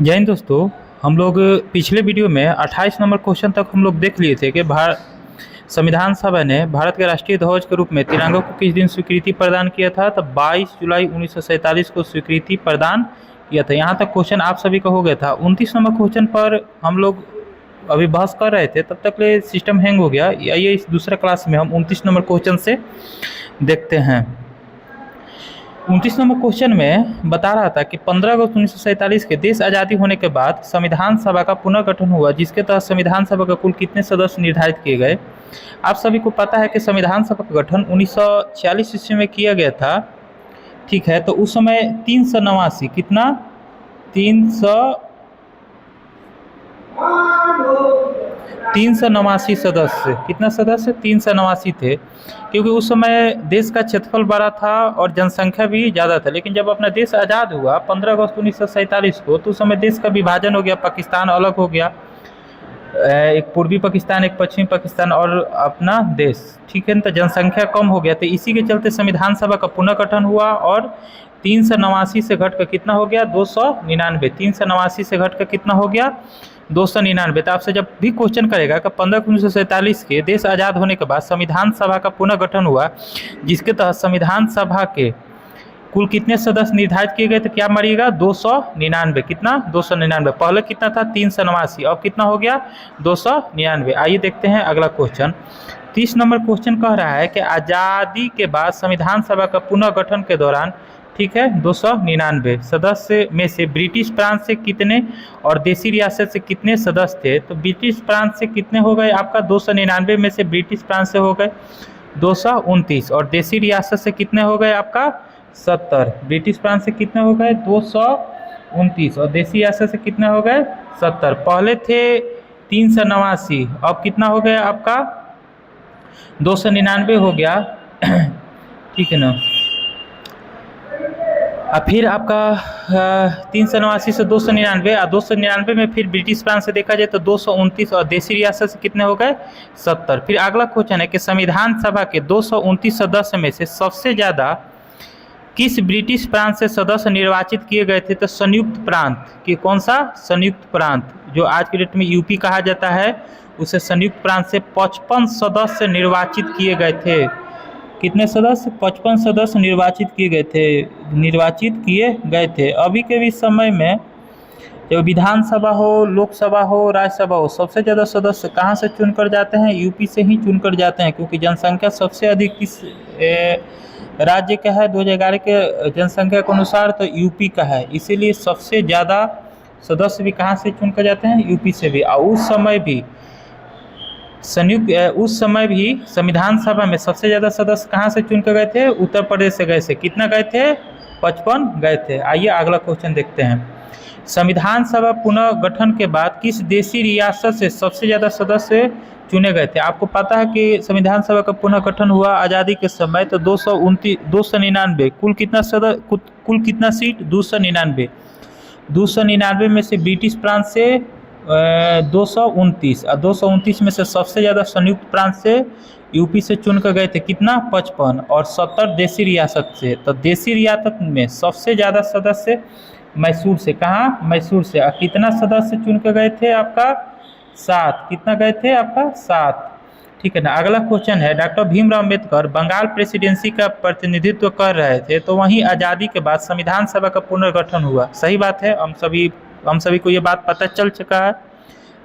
जय हिंद दोस्तों। हम लोग पिछले वीडियो में 28 नंबर क्वेश्चन तक हम लोग देख लिए थे कि संविधान सभा ने भारत के राष्ट्रीय ध्वज के रूप में तिरंगा को किस दिन स्वीकृति प्रदान किया था। तब 22 जुलाई 1947 को स्वीकृति प्रदान किया था। यहाँ तक क्वेश्चन आप सभी का हो गया था। 29 नंबर क्वेश्चन पर हम लोग अभी बहस कर रहे थे, तब तक ले सिस्टम हैंग हो गया। आइए इस दूसरा क्लास में हम 29 नंबर क्वेश्चन से देखते हैं। 29 नंबर क्वेश्चन में बता रहा था कि 15 अगस्त 1947 के देश आज़ादी होने के बाद संविधान सभा का पुनर्गठन हुआ, जिसके तहत संविधान सभा का कुल कितने सदस्य निर्धारित किए गए। आप सभी को पता है कि संविधान सभा का गठन 1946 ईस्वी में किया गया था। ठीक है, तो उस समय 389 कितना 389 सदस्य, कितना सदस्य 389 थे, क्योंकि उस समय देश का क्षेत्रफल बड़ा था और जनसंख्या भी ज़्यादा था। लेकिन जब अपना देश आज़ाद हुआ 15 अगस्त 1947 को, तो उस समय देश का विभाजन हो गया, पाकिस्तान अलग हो गया, एक पूर्वी पाकिस्तान एक पश्चिमी पाकिस्तान और अपना देश। ठीक है, तो जनसंख्या कम हो गया, तो इसी के चलते संविधान सभा का पुनर्गठन हुआ और 389 से घटकर कितना हो गया 299। 389 से घटकर कितना हो गया 299। तो आपसे जब भी क्वेश्चन करेगा कि 15 अगस्त 1947 के देश आज़ाद होने के बाद संविधान सभा का पुनर्गठन हुआ, जिसके तहत संविधान सभा के कुल कितने सदस्य निर्धारित किए गए, तो क्या मारिएगा 299। कितना 299। पहले कितना था 389, अब कितना हो गया 299। आइए देखते हैं अगला क्वेश्चन। 30 नंबर क्वेश्चन कह रहा है कि आज़ादी के बाद संविधान सभा का पुनर्गठन के दौरान, ठीक है, 299 सदस्य में से ब्रिटिश प्रांत से कितने और देसी रियासत से कितने सदस्य थे। तो ब्रिटिश प्रांत से कितने हो गए आपका 299 में से ब्रिटिश प्रांत से हो गए 229 और देसी रियासत से कितने हो गए आपका 70। ब्रिटिश प्रांत से कितने हो गए 229 और देसी रियासत से कितने हो गए 70। पहले थे 389, अब कितना हो गया आपका 299 हो गया। ठीक है ना। और फिर आपका 389 से 299 और 299 में फिर ब्रिटिश प्रांत से देखा जाए तो 229 और देसी रियासत से कितने हो गए 70। फिर अगला क्वेश्चन है कि संविधान सभा के 229 सदस्य में से सबसे ज़्यादा किस ब्रिटिश प्रांत से सदस्य निर्वाचित किए गए थे। तो संयुक्त प्रांत की, कौन सा संयुक्त प्रांत, जो आज के डेट में यूपी कहा जाता है, उसे संयुक्त प्रांत से 55 सदस्य निर्वाचित किए गए थे। कितने सदस्य 55 सदस्य निर्वाचित किए गए थे। अभी के भी समय में जब विधानसभा हो, लोकसभा हो, राज्यसभा हो, सबसे ज़्यादा सदस्य कहाँ से चुनकर जाते हैं, यूपी से ही चुनकर जाते हैं, क्योंकि जनसंख्या सबसे अधिक किस राज्य का है 2011 के जनसंख्या के अनुसार, तो यूपी का है। इसीलिए सबसे ज़्यादा सदस्य भी कहाँ से चुनकर जाते हैं, यूपी से भी। और उस समय भी संविधान सभा में सबसे ज़्यादा सदस्य कहाँ से चुनकर गए थे, उत्तर प्रदेश से गए थे। कितना गए थे 55 गए थे। आइए अगला क्वेश्चन देखते हैं। संविधान सभा पुनर्गठन के बाद किस देशी रियासत से सबसे ज़्यादा सदस्य चुने गए थे। आपको पता है कि संविधान सभा का पुनर्गठन हुआ आज़ादी के समय, तो 299 कुल कितना सीट 299। 299 में से ब्रिटिश प्रांत से 229 और 229 में से सबसे ज़्यादा संयुक्त प्रांत से यूपी से चुनकर गए थे, कितना 55 और 70 देशी रियासत से। तो देशी रियासत में सबसे ज़्यादा सदस्य मैसूर से, कहाँ मैसूर से। और कितना सदस्य चुनकर गए थे आपका 7। कितना गए थे आपका 7। ठीक है ना। अगला क्वेश्चन है, डॉक्टर भीमराव अम्बेडकर बंगाल प्रेसिडेंसी का प्रतिनिधित्व कर रहे थे, तो वहीं आज़ादी के बाद संविधान सभा का पुनर्गठन हुआ। सही बात है, हम सभी को ये बात पता चल चुका है।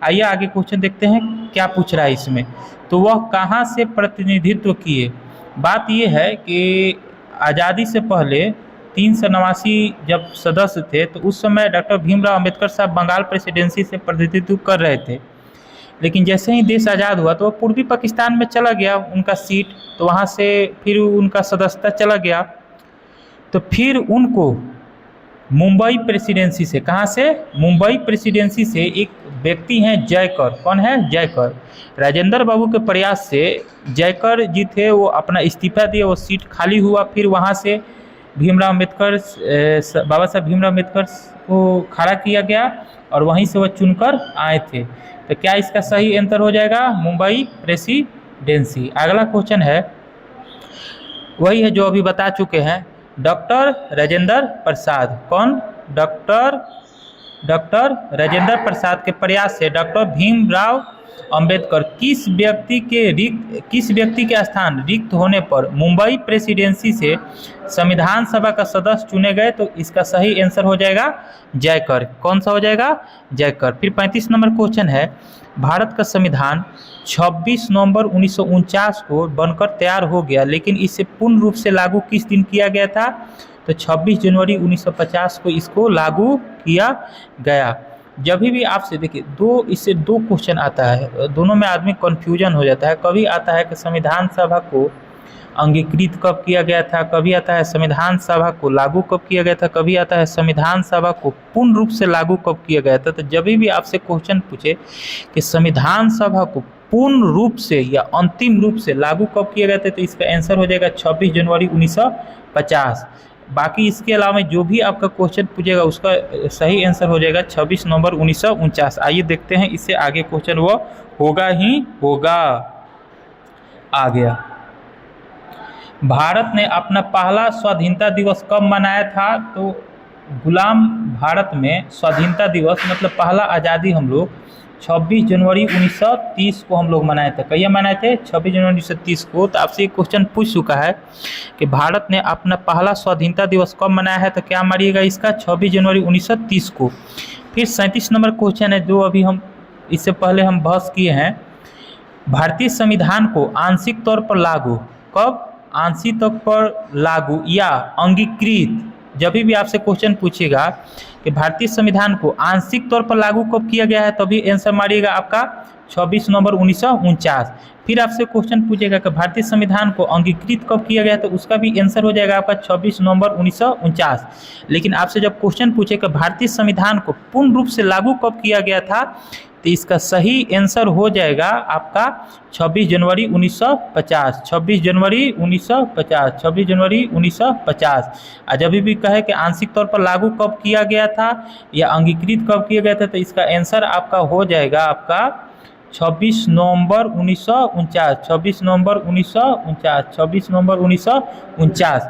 आइए आगे क्वेश्चन देखते हैं क्या पूछ रहा है इसमें। तो वह कहाँ से प्रतिनिधित्व किए। बात ये है कि आज़ादी से पहले 389 जब सदस्य थे, तो उस समय डॉक्टर भीमराव अम्बेडकर साहब बंगाल प्रेसिडेंसी से प्रतिनिधित्व कर रहे थे। लेकिन जैसे ही देश आज़ाद हुआ तो वो पूर्वी पाकिस्तान में चला गया उनका सीट, तो वहाँ से फिर उनका सदस्यता चला गया। तो फिर उनको मुंबई प्रेसिडेंसी से, कहाँ से मुंबई प्रेसिडेंसी से एक व्यक्ति हैं जयकर। कौन है जयकर। राजेंद्र बाबू के प्रयास से जयकर जी थे, वो अपना इस्तीफा दिए, वो सीट खाली हुआ। फिर वहाँ से बाबा साहब भीमराव अम्बेडकर को खड़ा किया गया और वहीं से वो चुनकर आए थे। तो क्या इसका सही आंसर हो जाएगा मुंबई प्रेसिडेंसी। अगला क्वेश्चन है वही है जो अभी बता चुके हैं, डॉक्टर राजेंद्र प्रसाद। कौन, डॉक्टर डॉक्टर राजेंद्र प्रसाद के प्रयास से डॉक्टर भीमराव अंबेडकर किस व्यक्ति के स्थान रिक्त होने पर मुंबई प्रेसिडेंसी से संविधान सभा का सदस्य चुने गए? तो इसका सही आंसर हो जाएगा जयकर। कौन सा हो जाएगा? जयकर। फिर 35 नंबर क्वेश्चन है, भारत का संविधान 26 नवंबर 1949 को बनकर तैयार हो गया, लेकिन इसे पूर्ण रूप से लागू किस दिन किया गया था? तो 26 जनवरी 1950 को इसको लागू किया गया। जब भी आपसे देखिए इससे दो क्वेश्चन आता है, दोनों में आदमी कन्फ्यूजन हो जाता है। कभी आता है कि संविधान सभा को अंगीकृत कब किया गया था, कभी आता है संविधान सभा को लागू कब किया गया था, कभी आता है संविधान सभा को पूर्ण रूप से लागू कब किया गया था। तो जब भी आपसे क्वेश्चन पूछे कि संविधान सभा को पूर्ण रूप से या अंतिम रूप से लागू कब किया गया था, तो इसका आंसर हो जाएगा 26 जनवरी 1950। बाकी इसके अलावा जो भी आपका क्वेश्चन पूछेगा उसका सही आंसर हो जाएगा 26 नवंबर 1949। आइए देखते हैं इससे आगे क्वेश्चन वो होगा ही होगा। आ गया, भारत ने अपना पहला स्वाधीनता दिवस कब मनाया था? तो गुलाम भारत में स्वाधीनता दिवस मतलब पहला आज़ादी हम लोग 26 जनवरी 1930 को हम लोग मनाए थे। कहिए मनाए थे? 26 जनवरी 1930 को। तो आपसे एक क्वेश्चन पूछ चुका है कि भारत ने अपना पहला स्वाधीनता दिवस कब मनाया है, तो क्या मारिएगा इसका? 26 जनवरी 1930 को। फिर 37 नंबर क्वेश्चन है जो अभी हम इससे पहले हम बहस किए हैं, भारतीय संविधान को आंशिक तौर पर लागू कब? आंशिक तौर पर लागू या अंगीकृत, जब भी आपसे क्वेश्चन पूछेगा कि भारतीय संविधान को आंशिक तौर पर लागू कब किया गया है, तभी आंसर मारिएगा आपका 26 नवंबर 1949। फिर आपसे क्वेश्चन पूछेगा कि भारतीय संविधान को अंगीकृत कब किया गया, तो उसका भी आंसर हो जाएगा आपका 26 नवंबर 1949। लेकिन आपसे जब क्वेश्चन पूछे कि भारतीय संविधान को पूर्ण रूप से लागू कब किया गया था, तो इसका सही आंसर हो जाएगा आपका 26 जनवरी 1950। 26 जनवरी 1950, 26 जनवरी 1950। और जब भी कहे कि आंशिक तौर पर लागू कब किया गया था या अंगीकृत कब किया गया था, तो इसका आंसर आपका हो जाएगा आपका 26 नवंबर 1949। 26 नवंबर 1949, 26 नवंबर 1949।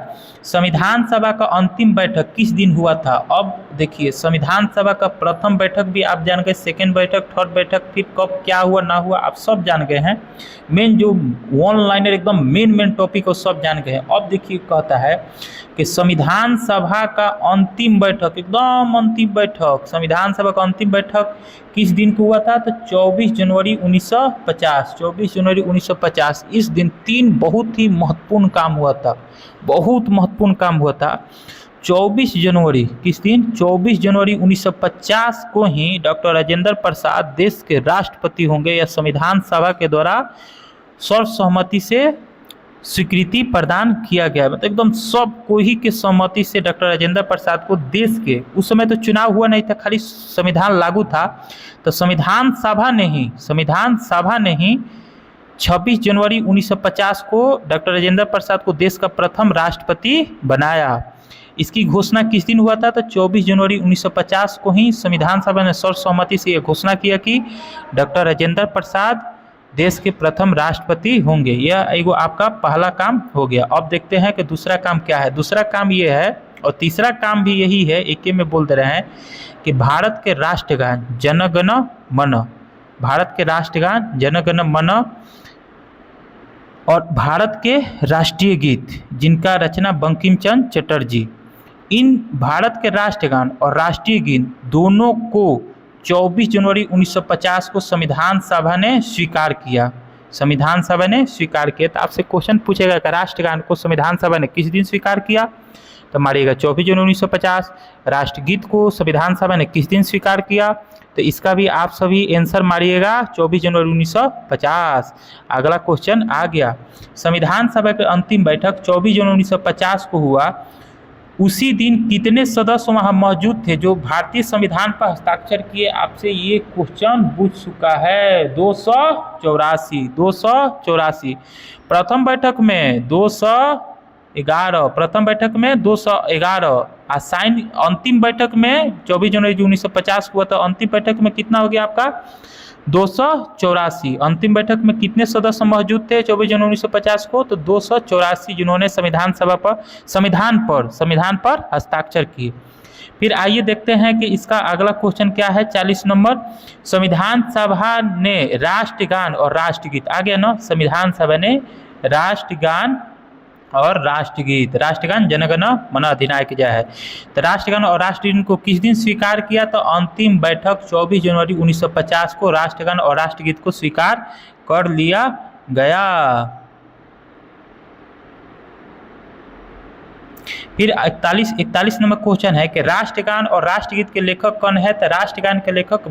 संविधान सभा का अंतिम बैठक किस दिन हुआ था? अब देखिए, संविधान सभा का प्रथम बैठक भी आप जान गए, सेकेंड बैठक, थर्ड बैठक, फिर कब क्या हुआ ना हुआ आप सब जान गए हैं। मेन जो ऑनलाइनर एकदम मेन टॉपिक वो सब जान गए हैं। अब देखिए कहता है कि संविधान सभा का अंतिम बैठक, एकदम अंतिम बैठक, संविधान सभा का अंतिम बैठक किस दिन को हुआ था? तो 24 जनवरी 1950। 24 जनवरी 1950 इस दिन 3 बहुत ही महत्वपूर्ण काम हुआ था, बहुत महत्वपूर्ण काम हुआ था। 24 जनवरी किस दिन? 24 जनवरी 1950 को ही डॉक्टर राजेंद्र प्रसाद देश के राष्ट्रपति होंगे, या संविधान सभा के द्वारा सर्वसम्मति से स्वीकृति प्रदान किया गया। मतलब एकदम सब कोई के सहमति से डॉक्टर राजेंद्र प्रसाद को देश के, उस समय तो चुनाव हुआ नहीं था, खाली संविधान लागू था, तो संविधान सभा ने ही 26 जनवरी 1950 को डॉक्टर राजेंद्र प्रसाद को देश का प्रथम राष्ट्रपति बनाया। इसकी घोषणा किस दिन हुआ था? तो 24 जनवरी 1950 को ही संविधान सभा ने सर्वसम्मति से यह घोषणा किया कि डॉक्टर राजेंद्र प्रसाद देश के प्रथम राष्ट्रपति होंगे। यह एगो आपका पहला काम हो गया। अब देखते हैं कि दूसरा काम क्या है। दूसरा काम ये है, और तीसरा काम भी यही है, एक ही में बोल दे रहे हैं कि भारत के राष्ट्रगान जन गण मन, भारत के राष्ट्रगान जन गण मन और भारत के राष्ट्रीय गीत जिनका रचना बंकिम चंद्र चटर्जी, इन भारत के राष्ट्रगान और राष्ट्रीय गीत दोनों को 24 जनवरी 1950 को संविधान सभा ने स्वीकार किया। संविधान सभा ने स्वीकार किया। तो आपसे क्वेश्चन पूछेगा कि राष्ट्रगान को संविधान सभा ने किस दिन स्वीकार किया, तो मारिएगा 24 जनवरी 1950। राष्ट्रगीत को संविधान सभा ने किस दिन स्वीकार किया, तो इसका भी आप सभी आंसर मारिएगा 24 जनवरी 1950। अगला क्वेश्चन आ गया, संविधान सभा की अंतिम बैठक 24 जनवरी 1950 को हुआ, उसी दिन कितने सदस्य वहां मौजूद थे जो भारतीय संविधान पर हस्ताक्षर किए? आपसे ये क्वेश्चन पूछ चुका है। 284। प्रथम बैठक में 211, प्रथम बैठक में 211, साइन अंतिम बैठक में 24 जनवरी 1950 हुआ था, अंतिम बैठक में कितना हो गया आपका? 284। अंतिम बैठक में कितने सदस्य मौजूद थे 24 जनवरी 1950 को? तो 284 जिन्होंने संविधान पर हस्ताक्षर किए। फिर आइए देखते हैं कि इसका अगला क्वेश्चन क्या है। 40 नंबर, संविधान सभा ने राष्ट्रगान और राष्ट्रगीत, आ गया ना, संविधान सभा ने राष्ट्रगान और राष्ट्रगीत, राष्ट्रगान जनगण मन अधिनायक जय है, तो राष्ट्रगान और राष्ट्रगीत को किस दिन स्वीकार किया? तो अंतिम बैठक 24 जनवरी 1950 को राष्ट्रगान और राष्ट्रगीत को स्वीकार कर लिया गया। फिर 41 नंबर क्वेश्चन है कि राष्ट्रगान और राष्ट्रगीत के लेखक कौन है? तो राष्ट्रगान के लेखक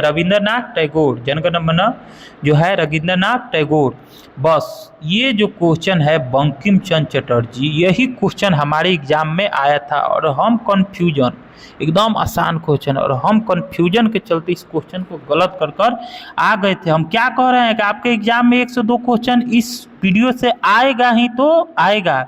रविंद्रनाथ टैगोर, जनगण मन जो है रविंद्रनाथ टैगोर। बस ये जो क्वेश्चन है बंकिम चंद्र चटर्जी, यही क्वेश्चन हमारे एग्जाम में आया था और हम कन्फ्यूजन, एकदम आसान क्वेश्चन, और हम कन्फ्यूजन के चलते इस क्वेश्चन को गलत कर आ गए थे। हम क्या कह रहे हैं कि आपके एग्जाम में 1 से 2 क्वेश्चन इस वीडियो से आएगा ही तो आएगा,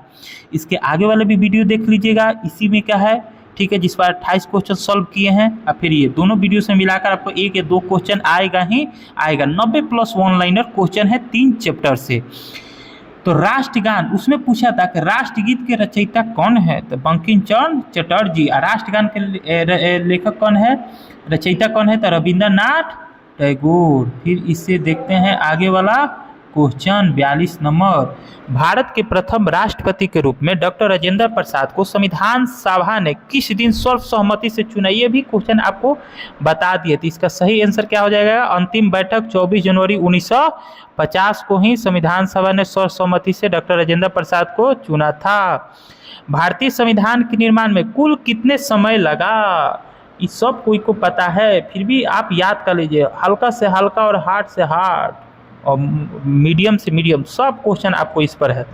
इसके आगे वाले भी वीडियो देख लीजिएगा, इसी में क्या है, ठीक है, जिस पर 28 क्वेश्चन सॉल्व किए हैं, और फिर ये दोनों वीडियो से मिलाकर आपको 1 या 2 क्वेश्चन आएगा ही आएगा। 90+ वन लाइनर क्वेश्चन है 3 चैप्टर से। तो राष्ट्रगान, उसमें पूछा था कि राष्ट्रगीत के रचयिता कौन है? तो बंकिम चंद्र चटर्जी। और राष्ट्रगान के लेखक कौन है, रचयिता कौन है? तो रविंद्रनाथ टैगोर। फिर इससे देखते हैं आगे वाला क्वेश्चन 42 नंबर, भारत के प्रथम राष्ट्रपति के रूप में डॉक्टर राजेंद्र प्रसाद को संविधान सभा ने किस दिन सर्वसम्मति से चुना? ये भी क्वेश्चन आपको बता दिए, तो इसका सही आंसर क्या हो जाएगा? अंतिम बैठक 24 जनवरी 1950 को ही संविधान सभा ने सर्वसम्मति से डॉक्टर राजेंद्र प्रसाद को चुना था। भारतीय संविधान के निर्माण में कुल कितने समय लगा? इस सब कोई को पता है, फिर भी आप याद कर लीजिए, हल्का से हल्का और हार्ड से हार्ड और मीडियम से मीडियम, सब क्वेश्चन आपको इस पर है।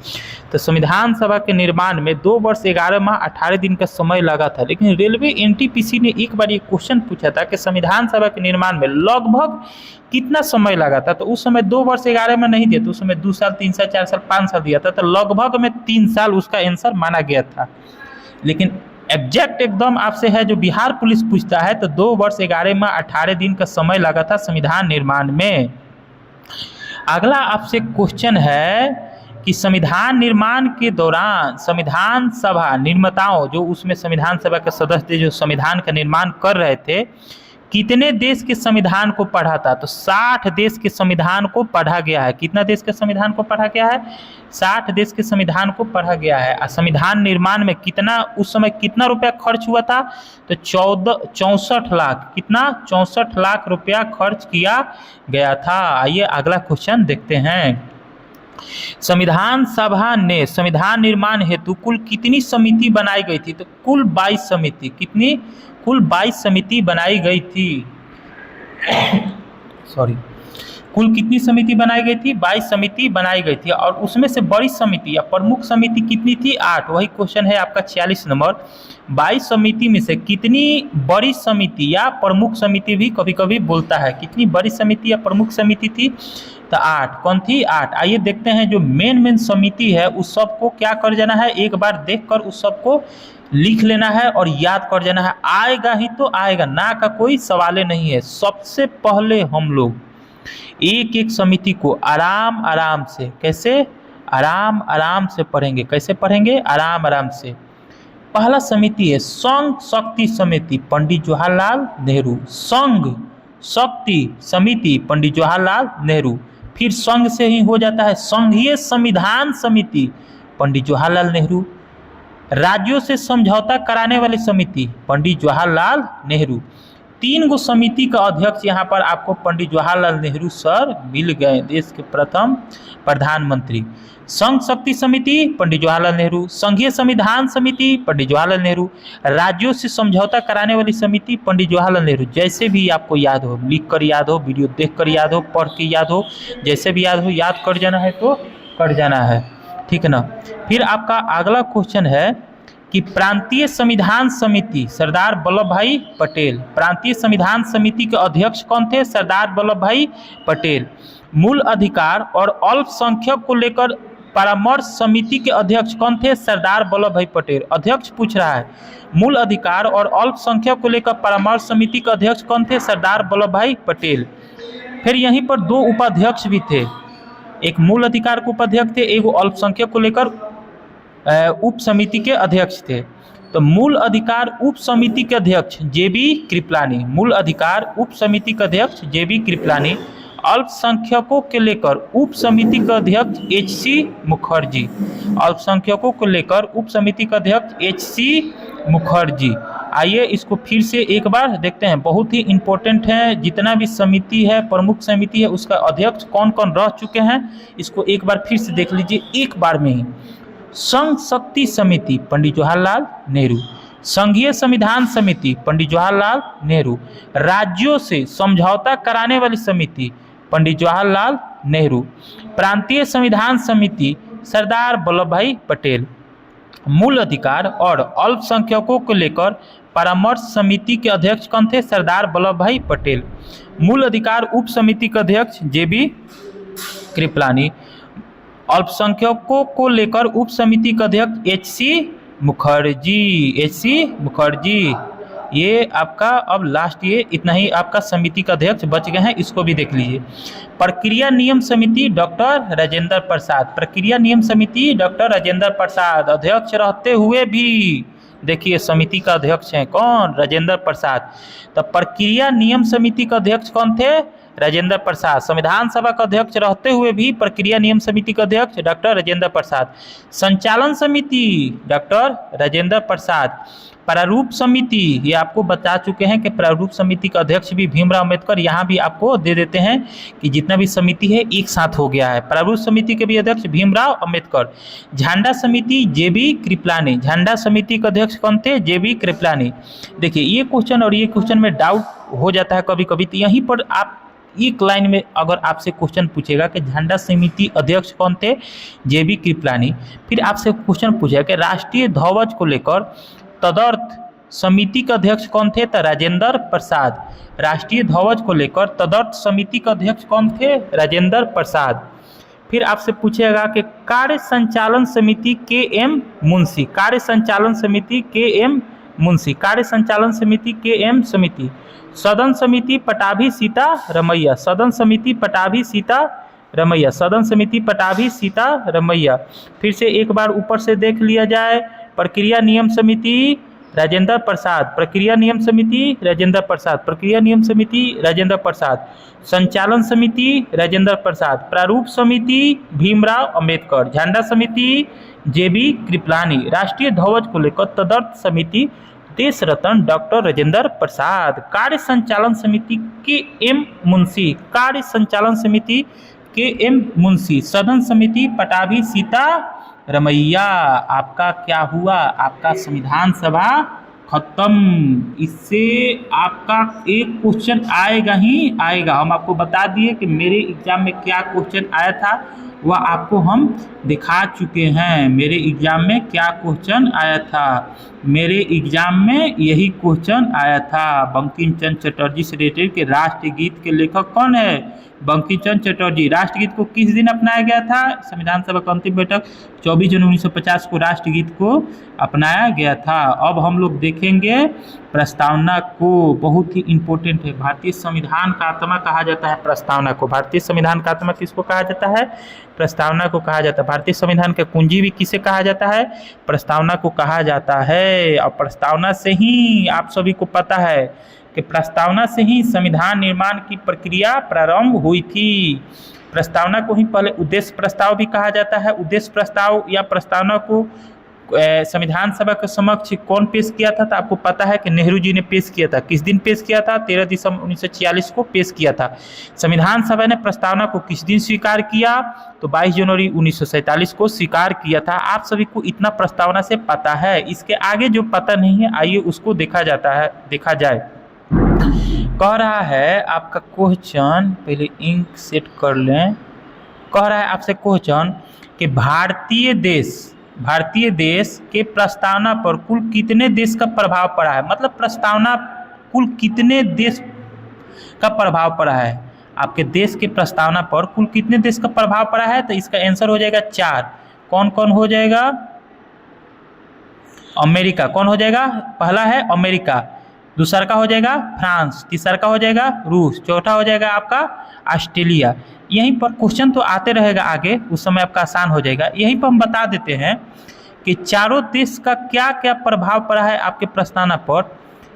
तो संविधान सभा के निर्माण में 2 वर्ष 11 माह 18 दिन का समय लगा था। लेकिन रेलवे NTPC ने एक बार ये क्वेश्चन पूछा था कि संविधान सभा के निर्माण में लगभग कितना समय लगा था? तो उस समय 2 वर्ष 11 माह नहीं दिया, तो उस समय 2 साल 3 साल 4 साल 5 साल दिया था, तो लगभग में 3 साल उसका आंसर माना गया था। लेकिन एग्जैक्ट एकदम आपसे है जो बिहार पुलिस पूछता है, तो 2 वर्ष 11 माह 18 दिन का समय लगा था संविधान निर्माण में। अगला आपसे क्वेश्चन है कि संविधान निर्माण के दौरान संविधान सभा निर्माताओं, जो उसमें संविधान सभा के सदस्य जो संविधान का निर्माण कर रहे थे, कितने देश के संविधान को पढ़ा था? तो 60 देश के संविधान को पढ़ा गया है। कितना देश के संविधान को पढ़ा गया है? 60 देश के संविधान को पढ़ा गया है। और संविधान निर्माण में कितना, उस समय कितना रुपया खर्च हुआ था? तो 64 लाख, कितना? 64 लाख रुपया खर्च किया गया था। आइए अगला क्वेश्चन देखते हैं। संविधान सभा ने संविधान निर्माण हेतु कुल कितनी समिति बनाई गई थी? तो कुल 22 समिति, कितनी? कुल 22 समिति बनाई गई थी। सॉरी, कुल कितनी समिति बनाई गई थी? 22 समिति बनाई गई थी। और उसमें से बड़ी समिति या प्रमुख समिति कितनी थी? 8। वही क्वेश्चन है आपका 46 नंबर, 22 समिति में से कितनी बड़ी समिति या प्रमुख समिति भी कभी कभी बोलता है, कितनी बड़ी समिति या प्रमुख समिति थी? तो 8। कौन थी? 8। आइए देखते हैं जो मेन समिति है उस सब को क्या कर जाना है, एक बार देखकर उस सब को लिख लेना है और याद कर जाना है। आएगा ही तो आएगा, ना का कोई सवाल नहीं है। सबसे पहले हम लोग एक एक समिति को आराम आराम से, कैसे? आराम आराम से पढ़ेंगे। कैसे पढ़ेंगे? आराम आराम से। पहला समिति है संघ शक्ति समिति, पंडित जवाहरलाल नेहरू। संघ शक्ति समिति, पंडित जवाहरलाल नेहरू। फिर संघ से ही हो जाता है संघीय संविधान समिति, पंडित जवाहरलाल नेहरू। राज्यों से समझौता कराने वाली समिति, पंडित जवाहरलाल नेहरू। 3 गो समिति का अध्यक्ष यहाँ पर आपको पंडित जवाहरलाल नेहरू सर मिल गए, देश के प्रथम प्रधानमंत्री। संघ शक्ति समिति, पंडित जवाहरलाल नेहरू। संघीय संविधान समिति, पंडित जवाहरलाल नेहरू। राज्यों से समझौता कराने वाली समिति, पंडित जवाहरलाल नेहरू। जैसे भी आपको याद हो, लिख कर याद हो, वीडियो देख कर याद हो, पढ़ के याद हो, जैसे भी याद हो, याद कर जाना है तो कर जाना है, ठीक है ना। फिर आपका अगला क्वेश्चन है कि प्रांतीय संविधान समिति, सरदार वल्लभ भाई पटेल। प्रांतीय संविधान समिति के अध्यक्ष कौन थे? सरदार वल्लभ भाई पटेल। मूल अधिकार और अल्पसंख्यक को लेकर परामर्श समिति के अध्यक्ष कौन थे? सरदार वल्लभ भाई पटेल। अध्यक्ष पूछ रहा है, मूल अधिकार और अल्पसंख्यक को लेकर परामर्श समिति के अध्यक्ष कौन थे? सरदार वल्लभ भाई पटेल। फिर यहीं पर 2 उपाध्यक्ष भी थे, एक मूल अधिकार के उपाध्यक्ष थे, एक अल्पसंख्यक को लेकर उप समिति के अध्यक्ष थे। तो मूल अधिकार उप समिति के अध्यक्ष जेबी कृपलानी, मूल अधिकार उप समिति के अध्यक्ष जेबी कृपलानी। अल्पसंख्यकों के लेकर उप समिति का अध्यक्ष एचसी मुखर्जी, अल्पसंख्यकों को लेकर उप समिति का अध्यक्ष एचसी मुखर्जी। आइए इसको फिर से एक बार देखते हैं, बहुत ही इम्पोर्टेंट है। जितना भी समिति है, प्रमुख समिति है, उसका अध्यक्ष कौन कौन रह चुके हैं, इसको एक बार फिर से देख लीजिए एक बार में ही। संघ शक्ति समिति पंडित जवाहरलाल नेहरू, संघीय संविधान समिति पंडित जवाहरलाल नेहरू, राज्यों से समझौता कराने वाली समिति पंडित जवाहरलाल नेहरू, प्रांतीय संविधान समिति सरदार वल्लभ भाई पटेल। मूल अधिकार और अल्पसंख्यकों को लेकर परामर्श समिति के अध्यक्ष कौन थे, सरदार वल्लभ भाई पटेल। मूल अधिकार उप समिति के अध्यक्ष जेबी कृपलानी। अल्पसंख्यकों को लेकर उप समिति के अध्यक्ष एचसी मुखर्जी, एचसी मुखर्जी। ये आपका अब लास्ट, ये इतना ही आपका समिति का अध्यक्ष बच गए हैं, इसको भी देख लीजिए। प्रक्रिया नियम समिति डॉक्टर राजेंद्र प्रसाद, प्रक्रिया नियम समिति डॉक्टर राजेंद्र प्रसाद अध्यक्ष रहते हुए भी, देखिए समिति का अध्यक्ष हैं कौन, राजेंद्र प्रसाद। तो प्रक्रिया नियम समिति का अध्यक्ष कौन थे, राजेंद्र प्रसाद। संविधान सभा का अध्यक्ष रहते हुए भी प्रक्रिया नियम समिति का अध्यक्ष डॉक्टर राजेंद्र प्रसाद। संचालन समिति डॉक्टर राजेंद्र प्रसाद। प्रारूप समिति, ये आपको बता चुके हैं कि प्रारूप समिति का अध्यक्ष भी भीमराव अम्बेडकर, यहाँ भी आपको दे देते हैं कि जितना भी समिति है एक साथ हो गया है। प्रारूप समिति के भी अध्यक्ष भीमराव अम्बेडकर। झंडा समिति जेबी कृपलानी, झंडा समिति के अध्यक्ष कौन थे, जेबी कृपलानी। देखिए ये क्वेश्चन और ये क्वेश्चन में डाउट हो जाता है कभी कभी, तो यहीं पर आप एक लाइन में अगर आपसे क्वेश्चन पूछेगा कि झंडा समिति अध्यक्ष कौन थे, जेबी कृपलानी, फिर आपसे क्वेश्चन पूछेगा कि राष्ट्रीय ध्वज को लेकर तदर्थ समिति का अध्यक्ष कौन थे, तो राजेंद्र प्रसाद। राष्ट्रीय ध्वज को लेकर तदर्थ समिति का अध्यक्ष कौन थे, राजेंद्र प्रसाद। फिर आपसे पूछेगा कि कार्य संचालन समिति के एम मुंशी, कार्य संचालन समिति के एम मुंशी, कार्य संचालन समिति के एम समिति। सदन समिति पटाभी सीता रमैया, सदन समिति पटाभी सीता रमैया, सदन समिति पटाभी सीता रमैया। फिर से एक बार ऊपर से देख लिया जाए, प्रक्रिया नियम समिति राजेंद्र प्रसाद, प्रक्रिया नियम समिति राजेंद्र प्रसाद, प्रक्रिया नियम समिति राजेंद्र प्रसाद। संचालन समिति राजेंद्र प्रसाद। प्रारूप समिति भीमराव अंबेडकर। झंडा समिति जेबी कृपलानी। राष्ट्रीय ध्वज को लेकर तदर्थ समिति देश रत्न डॉक्टर राजेंद्र प्रसाद। कार्य संचालन समिति के एम मुंशी, कार्य संचालन समिति के एम मुंशी। सदन समिति पटाभी सीता रमैया। आपका क्या हुआ, आपका संविधान सभा खत्म। इससे आपका एक क्वेश्चन आएगा ही आएगा। हम आपको बता दिए कि मेरे एग्जाम में क्या क्वेश्चन आया था, वह आपको हम दिखा चुके हैं। मेरे एग्जाम में क्या क्वेश्चन आया था, मेरे एग्जाम में यही क्वेश्चन आया था। बंकिम चंद्र चटर्जी से रिलेटेड के राष्ट्रगीत के लेखक कौन है, बंकिम चंद्र चटर्जी। राष्ट्रगीत को किस दिन अपनाया गया था, संविधान सभा का अंतिम बैठक 24 जनवरी 1950 को राष्ट्रगीत को अपनाया गया था। अब हम लोग देखेंगे प्रस्तावना को, बहुत ही इम्पोर्टेंट है। भारतीय संविधान का आत्मा कहा जाता है प्रस्तावना को। भारतीय संविधान का आत्मा किसको कहा जाता है, प्रस्तावना को कहा जाता है। भारतीय संविधान का कुंजी भी किसे कहा जाता है, प्रस्तावना को कहा जाता है। और प्रस्तावना से ही आप सभी को पता है कि प्रस्तावना से ही संविधान निर्माण की प्रक्रिया प्रारंभ हुई थी। प्रस्तावना को ही पहले उद्देश्य प्रस्ताव भी कहा जाता है। उद्देश्य प्रस्ताव या प्रस्तावना को संविधान सभा के समक्ष कौन पेश किया था, तो आपको पता है कि नेहरू जी ने पेश किया था। किस दिन पेश किया था, 13 दिसंबर 1946 को पेश किया था। संविधान सभा ने प्रस्तावना को किस दिन स्वीकार किया, तो 22 जनवरी 1947 को स्वीकार किया था। आप सभी को इतना प्रस्तावना से पता है। इसके आगे जो पता नहीं है, आइए उसको देखा जाए। कह रहा है आपका क्वेश्चन, पहले इंक सेट कर लें। कह रहा है आपसे क्वेश्चन कि भारतीय देश के प्रस्तावना पर कुल कितने देश का प्रभाव पड़ा है, मतलब प्रस्तावना कुल कितने देश का प्रभाव पड़ा है। आपके देश के प्रस्तावना पर कुल कितने देश का प्रभाव पड़ा है, तो इसका आंसर हो जाएगा 4। कौन कौन हो जाएगा, अमेरिका। कौन हो जाएगा, पहला है अमेरिका, दूसरा का हो जाएगा फ्रांस, तीसरा का हो जाएगा रूस, चौथा हो जाएगा आपका ऑस्ट्रेलिया। यहीं पर क्वेश्चन तो आते रहेगा आगे, उस समय आपका आसान हो जाएगा। यहीं पर हम बता देते हैं कि चारों देश का क्या क्या प्रभाव पड़ा है आपके प्रस्तावना पर।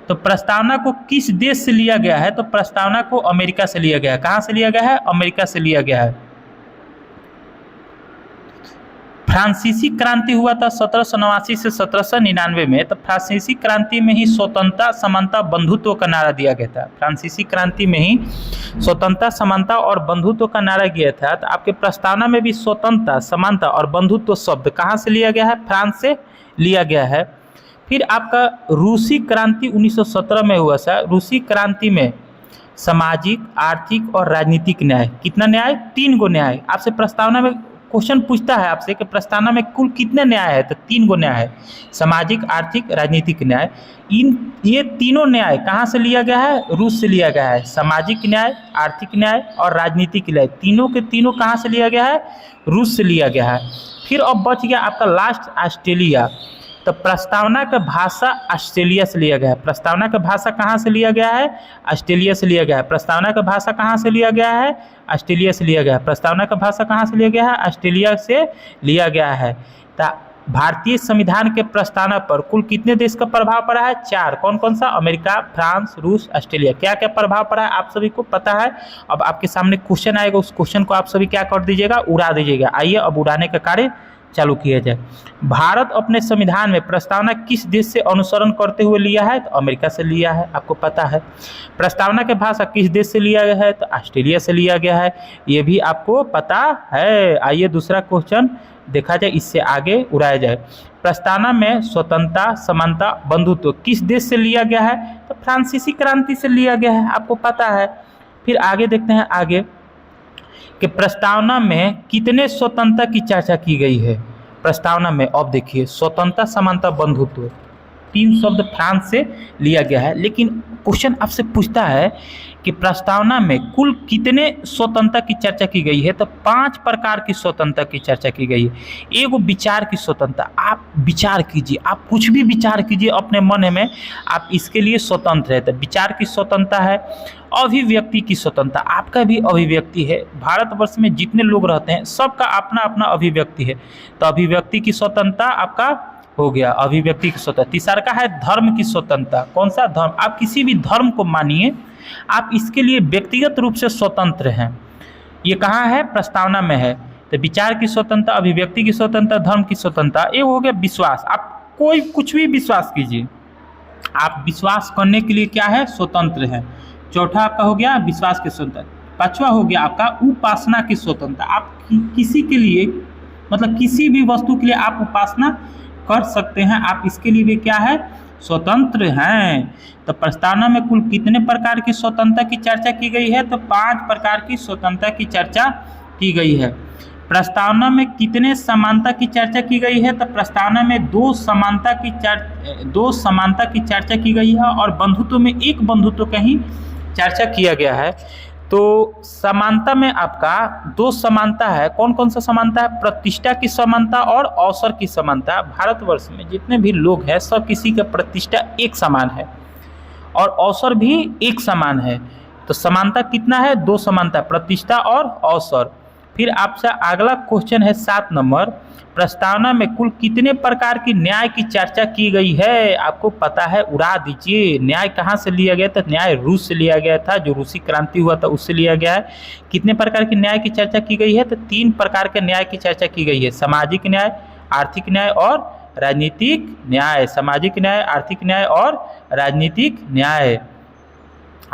तो प्रस्तावना को किस देश से लिया गया है? तो प्रस्तावना को अमेरिका से लिया गया है। कहाँ से लिया गया है? अमेरिका से लिया गया है। फ्रांसीसी क्रांति हुआ था 1789 से 1799 में। तो फ्रांसीसी क्रांति में ही स्वतंत्रता, समानता, बंधुत्व का नारा दिया गया था। फ्रांसीसी क्रांति में ही स्वतंत्रता, समानता और बंधुत्व का नारा दिया था। तो आपके प्रस्तावना में भी स्वतंत्रता, समानता और बंधुत्व शब्द कहाँ से लिया गया है? फ्रांस से लिया गया है। फिर आपका रूसी क्रांति 1917 में हुआ था। रूसी क्रांति में सामाजिक, आर्थिक और राजनीतिक न्याय, कितना न्याय? 3 गो न्याय। आपसे प्रस्तावना में क्वेश्चन पूछता है आपसे कि प्रस्तावना में कुल कितने न्याय है? तो 3 गो न्याय है, सामाजिक, आर्थिक, राजनीतिक न्याय। ये तीनों न्याय कहाँ से लिया गया है? रूस से लिया गया है। सामाजिक न्याय, आर्थिक न्याय और राजनीतिक न्याय, तीनों के तीनों कहाँ से लिया गया है? रूस से लिया गया है। फिर अब बच गया आपका लास्ट ऑस्ट्रेलिया। तो प्रस्तावना का भाषा ऑस्ट्रेलिया से लिया गया है। प्रस्तावना का भाषा कहाँ से लिया गया है? ऑस्ट्रेलिया से लिया गया है। प्रस्तावना का भाषा कहाँ से लिया गया है? ऑस्ट्रेलिया से लिया गया है। प्रस्तावना का भाषा कहाँ से लिया गया है? ऑस्ट्रेलिया से लिया गया है। तो भारतीय संविधान के प्रस्तावना पर कुल कितने देश का प्रभाव पड़ा है? 4। कौन कौन सा? अमेरिका, फ्रांस, रूस, ऑस्ट्रेलिया। क्या क्या प्रभाव पड़ा है आप सभी को पता है। अब आपके सामने क्वेश्चन आएगा, उस क्वेश्चन को आप सभी क्या कर दीजिएगा? उड़ा दीजिएगा। आइए अब उड़ाने का कार्य चालू किया जाए। भारत अपने संविधान में प्रस्तावना किस देश से अनुसरण करते हुए लिया है? तो अमेरिका से लिया है, आपको पता है। प्रस्तावना के भाषा किस देश से लिया गया है? तो ऑस्ट्रेलिया से लिया गया है, ये भी आपको पता है। आइए दूसरा क्वेश्चन देखा जाए, इससे आगे उड़ाया जाए। प्रस्तावना में स्वतंत्रता, समानता, बंधुत्व किस देश से लिया गया है? तो फ्रांसीसी क्रांति से लिया गया है, आपको पता है। फिर आगे देखते हैं आगे कि प्रस्तावना में कितने स्वतंत्रता की चर्चा की गई है। प्रस्तावना में अब देखिए, स्वतंत्रता, समानता, बंधुत्व, 3 शब्द फ्रांस से लिया गया है। लेकिन क्वेश्चन आपसे पूछता है कि प्रस्तावना में कुल कितने स्वतंत्रता की चर्चा की गई है? तो 5 प्रकार की स्वतंत्रता की चर्चा की गई है। एगो विचार की स्वतंत्रता, आप विचार कीजिए, आप कुछ भी विचार कीजिए अपने मन में, आप इसके लिए स्वतंत्र है। तो विचार की स्वतंत्रता है। अभिव्यक्ति की स्वतंत्रता, आपका भी अभिव्यक्ति है। भारतवर्ष में जितने लोग रहते हैं सबका अपना अपना अभिव्यक्ति है। तो अभिव्यक्ति की स्वतंत्रता आपका हो गया, अभिव्यक्ति की स्वतंत्रता। तीसरा का है धर्म की स्वतंत्रता। कौन सा धर्म? आप किसी भी धर्म को मानिए, आप इसके लिए व्यक्तिगत रूप से स्वतंत्र हैं। ये कहाँ है? प्रस्तावना में है। तो विचार की स्वतंत्रता, अभिव्यक्ति की स्वतंत्रता, धर्म की स्वतंत्रता। ये हो गया विश्वास, आप कोई कुछ भी विश्वास कीजिए, आप विश्वास करने के लिए क्या है? स्वतंत्र है। चौथा आपका हो गया विश्वास की स्वतंत्रता। पांचवा हो गया आपका उपासना की स्वतंत्रता। आप किसी के लिए, मतलब किसी भी वस्तु के लिए आप उपासना कर सकते हैं, आप इसके लिए भी क्या है? स्वतंत्र हैं। तो प्रस्तावना में कुल कितने प्रकार की स्वतंत्रता की चर्चा की गई है? तो 5 प्रकार की स्वतंत्रता की चर्चा की गई है। प्रस्तावना में कितने समानता की चर्चा की गई है? तो प्रस्तावना में 2 समानता की चर्चा की गई है और बंधुत्व में 1 बंधुत्व का ही चर्चा किया गया है। तो समानता में आपका 2 समानता है। कौन कौन सा समानता है? प्रतिष्ठा की समानता और अवसर की समानता। भारतवर्ष में जितने भी लोग हैं सब किसी का प्रतिष्ठा एक समान है और अवसर भी एक समान है। तो समानता कितना है? 2 समानता, प्रतिष्ठा और अवसर। फिर आपसे अगला क्वेश्चन है 7 नंबर, प्रस्तावना में कुल कितने प्रकार की न्याय की चर्चा की गई है? आपको पता है, उड़ा दीजिए। न्याय कहाँ से लिया गया था? न्याय रूस से लिया गया था, जो रूसी क्रांति हुआ था उससे लिया गया है। कितने प्रकार की न्याय की चर्चा की गई है? तो 3 प्रकार के न्याय की चर्चा की गई है, सामाजिक न्याय, आर्थिक न्याय और राजनीतिक न्याय। सामाजिक न्याय, आर्थिक न्याय और राजनीतिक न्याय।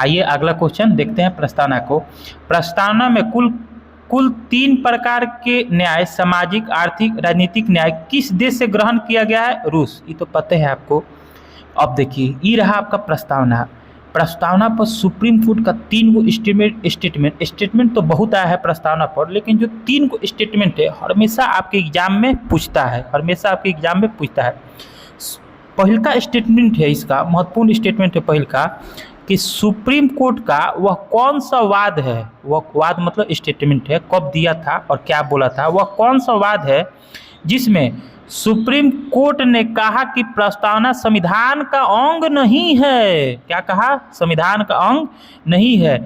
आइए अगला क्वेश्चन देखते हैं प्रस्तावना को। प्रस्तावना में कुल 3 प्रकार के न्याय, सामाजिक, आर्थिक, राजनीतिक न्याय किस देश से ग्रहण किया गया है? रूस। ये तो पता है आपको। अब देखिए, ये रहा आपका प्रस्तावना। प्रस्तावना पर सुप्रीम कोर्ट का 3 गो स्टेटमेंट तो बहुत आया है प्रस्तावना पर, लेकिन जो 3 गो स्टेटमेंट है हमेशा आपके एग्जाम में पूछता है, पहल का स्टेटमेंट है, इसका महत्वपूर्ण स्टेटमेंट है पहल का, कि सुप्रीम कोर्ट का वह कौन सा वाद है, वह वाद मतलब स्टेटमेंट है, कब दिया था और क्या बोला था, वह कौन सा वाद है जिसमें सुप्रीम कोर्ट ने कहा कि प्रस्तावना संविधान का अंग नहीं है। क्या कहा? संविधान का अंग नहीं है।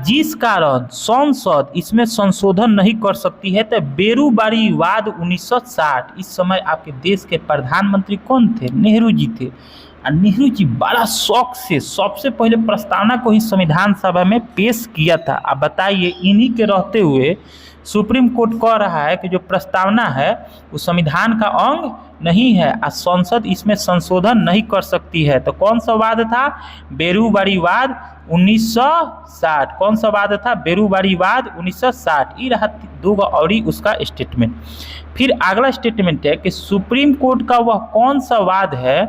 जिस कारण संसद इसमें संशोधन नहीं कर सकती है। तो बेरूवारीवाद 1960, इस समय आपके देश के प्रधानमंत्री कौन थे? नेहरू जी थे। और नेहरू जी बड़ा शौक से सबसे पहले प्रस्तावना को ही संविधान सभा में पेश किया था। अब बताइए, इन्हीं के रहते हुए सुप्रीम कोर्ट कह रहा है कि जो प्रस्तावना है वो संविधान का अंग नहीं है और संसद इसमें संशोधन नहीं कर सकती है। तो कौन सा वाद था? बेरूवारीवाद 1960। कौन सा वाद था? बेरूवारीवाद 1960। ये रहा दो और उसका स्टेटमेंट। फिर अगला स्टेटमेंट है कि सुप्रीम कोर्ट का वह कौन सा वाद है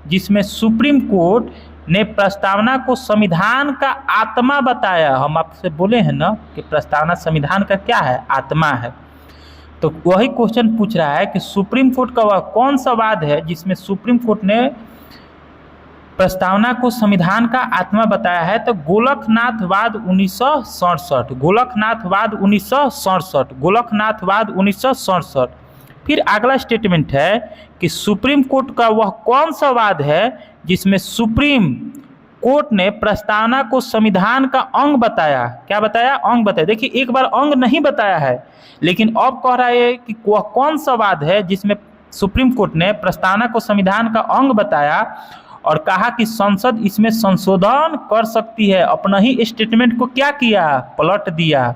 जिसमें सुप्रीम कोर्ट ने प्रस्तावना को संविधान का आत्मा बताया। हम आपसे बोले हैं ना कि प्रस्तावना संविधान का क्या है? आत्मा है। तो वही क्वेश्चन पूछ रहा है कि सुप्रीम कोर्ट का वह कौन सा वाद है जिसमें सुप्रीम कोर्ट ने प्रस्तावना को संविधान का आत्मा बताया है। तो गोलकनाथवाद 1967, गोलकनाथवाद 1967, गोलकनाथवाद 1967। फिर अगला स्टेटमेंट है कि सुप्रीम कोर्ट का वह कौन सा वाद है जिसमें सुप्रीम कोर्ट ने प्रस्तावना को संविधान का अंग बताया। क्या बताया? अंग बताया। देखिए, एक बार अंग नहीं बताया है, लेकिन अब कह रहा है कि वह कौन सा वाद है जिसमें सुप्रीम कोर्ट ने प्रस्तावना को संविधान का अंग बताया और कहा कि संसद इसमें संशोधन कर सकती है। अपना ही स्टेटमेंट को क्या किया? पलट दिया।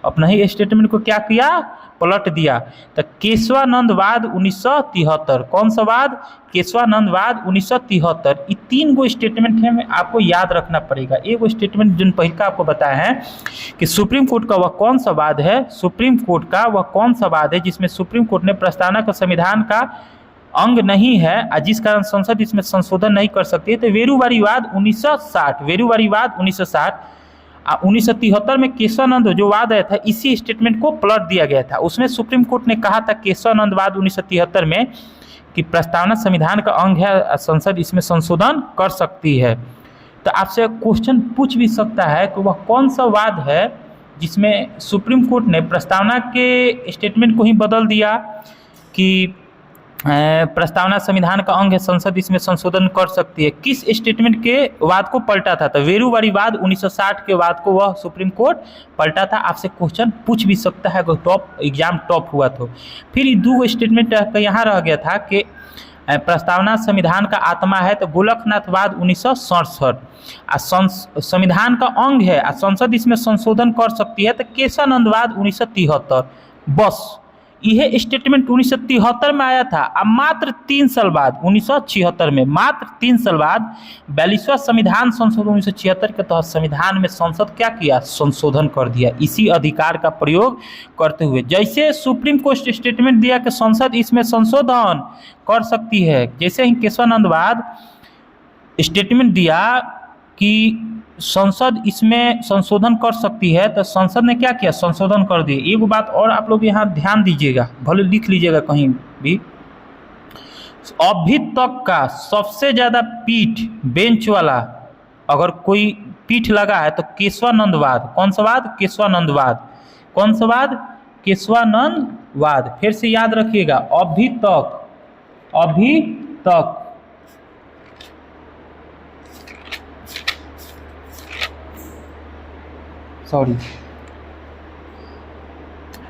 अपना ही स्टेटमेंट को क्या किया? पलट दिया। तो केशवानंदवाद 1973। कौन सा वाद? केशवानंदवाद 1973। ये तीन गो स्टेटमेंट है, आपको याद रखना पड़ेगा। एक स्टेटमेंट जिन पहले का आपको बताया है कि सुप्रीम कोर्ट का वह कौन सा वाद है, सुप्रीम कोर्ट का वह कौन सा वाद है जिसमें सुप्रीम कोर्ट ने प्रस्तावना को संविधान का अंग नहीं है और जिस कारण संसद इसमें संशोधन नहीं कर सकती है। तो बेरूवारीवाद 1960, बेरूवारीवाद 1960। 1973 में केशवानंद जो वाद आया था, इसी स्टेटमेंट को पलट दिया गया था। उसमें सुप्रीम कोर्ट ने कहा था केशवानंदवाद 1973 में कि प्रस्तावना संविधान का अंग है, संसद इसमें संशोधन कर सकती है। तो आपसे क्वेश्चन पूछ भी सकता है कि वह कौन सा वाद है जिसमें सुप्रीम कोर्ट ने प्रस्तावना के स्टेटमेंट को ही बदल दिया कि प्रस्तावना संविधान का अंग है, संसद इसमें संशोधन कर सकती है। किस स्टेटमेंट के वाद को पलटा था? तो बेरूवारीवाद 1960 के वाद को वह सुप्रीम कोर्ट पलटा था। आपसे क्वेश्चन पूछ भी सकता है अगर टॉप एग्जाम टॉप हुआ तो। फिर दो स्टेटमेंट यहाँ रह गया था कि प्रस्तावना संविधान का आत्मा है। तो गोलकनाथवाद 1967 संविधान का अंग है और संसद इसमें संशोधन कर सकती है। तो केशवानंदवाद 1973। बस यह स्टेटमेंट 1973 में आया था। अब मात्र 3 साल बाद 1976 में, मात्र 3 साल बाद 42वां संविधान संशोधन 1976 के तहत संविधान में संसद क्या किया? संशोधन कर दिया। इसी अधिकार का प्रयोग करते हुए जैसे सुप्रीम कोर्ट स्टेटमेंट दिया कि संसद इसमें संशोधन कर सकती है, जैसे ही केशवानंदवाद स्टेटमेंट दिया कि संसद इसमें संशोधन कर सकती है, तो संसद ने क्या किया? संशोधन कर दिए। एक बात और आप लोग यहाँ ध्यान दीजिएगा, भले लिख लीजिएगा कहीं भी। अभी तक का सबसे ज़्यादा पीठ बेंच वाला अगर कोई पीठ लगा है तो केशवानंदवाद। कौन सा वाद? केशवानंदवाद। कौन सा वाद? केशवानंदवाद। फिर से याद रखिएगा, अभी तक, अभी तक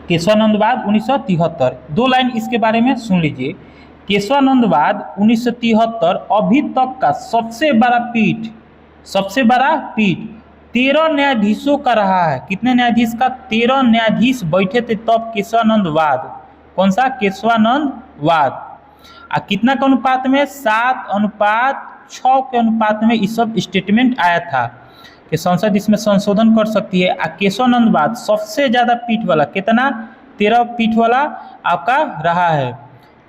केशवानंदवाद 1973। 2 लाइन इसके बारे में सुन लीजिए। केशवानंदवाद 1973 अभी तक का सबसे बड़ा पीठ, सबसे बड़ा पीठ 13 न्यायाधीशों का रहा है। कितने न्यायाधीश का? 13 न्यायाधीश बैठे थे तब केशवानंदवाद। कौन सा? केशवानंदवाद। कितना के अनुपात में? 7:6 के अनुपात में इस सब स्टेटमेंट आया था कि संसद इसमें संशोधन कर सकती है। केशवानंदवाद सबसे ज़्यादा पीठ वाला, कितना? 13 पीठ वाला आपका रहा है।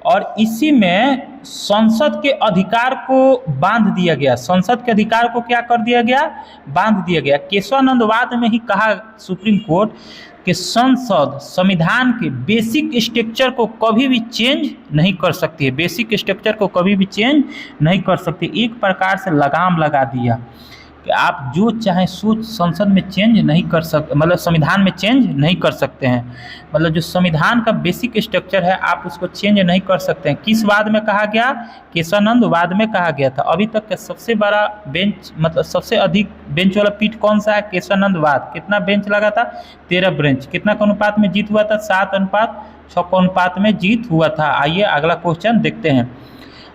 और इसी में संसद के अधिकार को बांध दिया गया। संसद के अधिकार को क्या कर दिया गया? बांध दिया गया। केशवानंदवाद में ही कहा सुप्रीम कोर्ट कि संसद संविधान के बेसिक स्ट्रक्चर को कभी भी चेंज नहीं कर सकती है। बेसिक स्ट्रक्चर को कभी भी चेंज नहीं कर सकती। एक प्रकार से लगाम लगा दिया कि आप जो चाहें सो संसद में चेंज नहीं कर सकते, मतलब संविधान में चेंज नहीं कर सकते हैं। मतलब जो संविधान का बेसिक स्ट्रक्चर है आप उसको चेंज नहीं कर सकते हैं। किस वाद में कहा गया? केशवानंद वाद में कहा गया था। अभी तक का सबसे बड़ा बेंच, मतलब सबसे अधिक बेंच वाला पीठ कौन सा है? केशवानंद वाद। कितना बेंच लगा था? 13 बेंच। कितना के अनुपात में जीत हुआ था? 7:6 के अनुपात में जीत हुआ था। आइए अगला क्वेश्चन देखते हैं।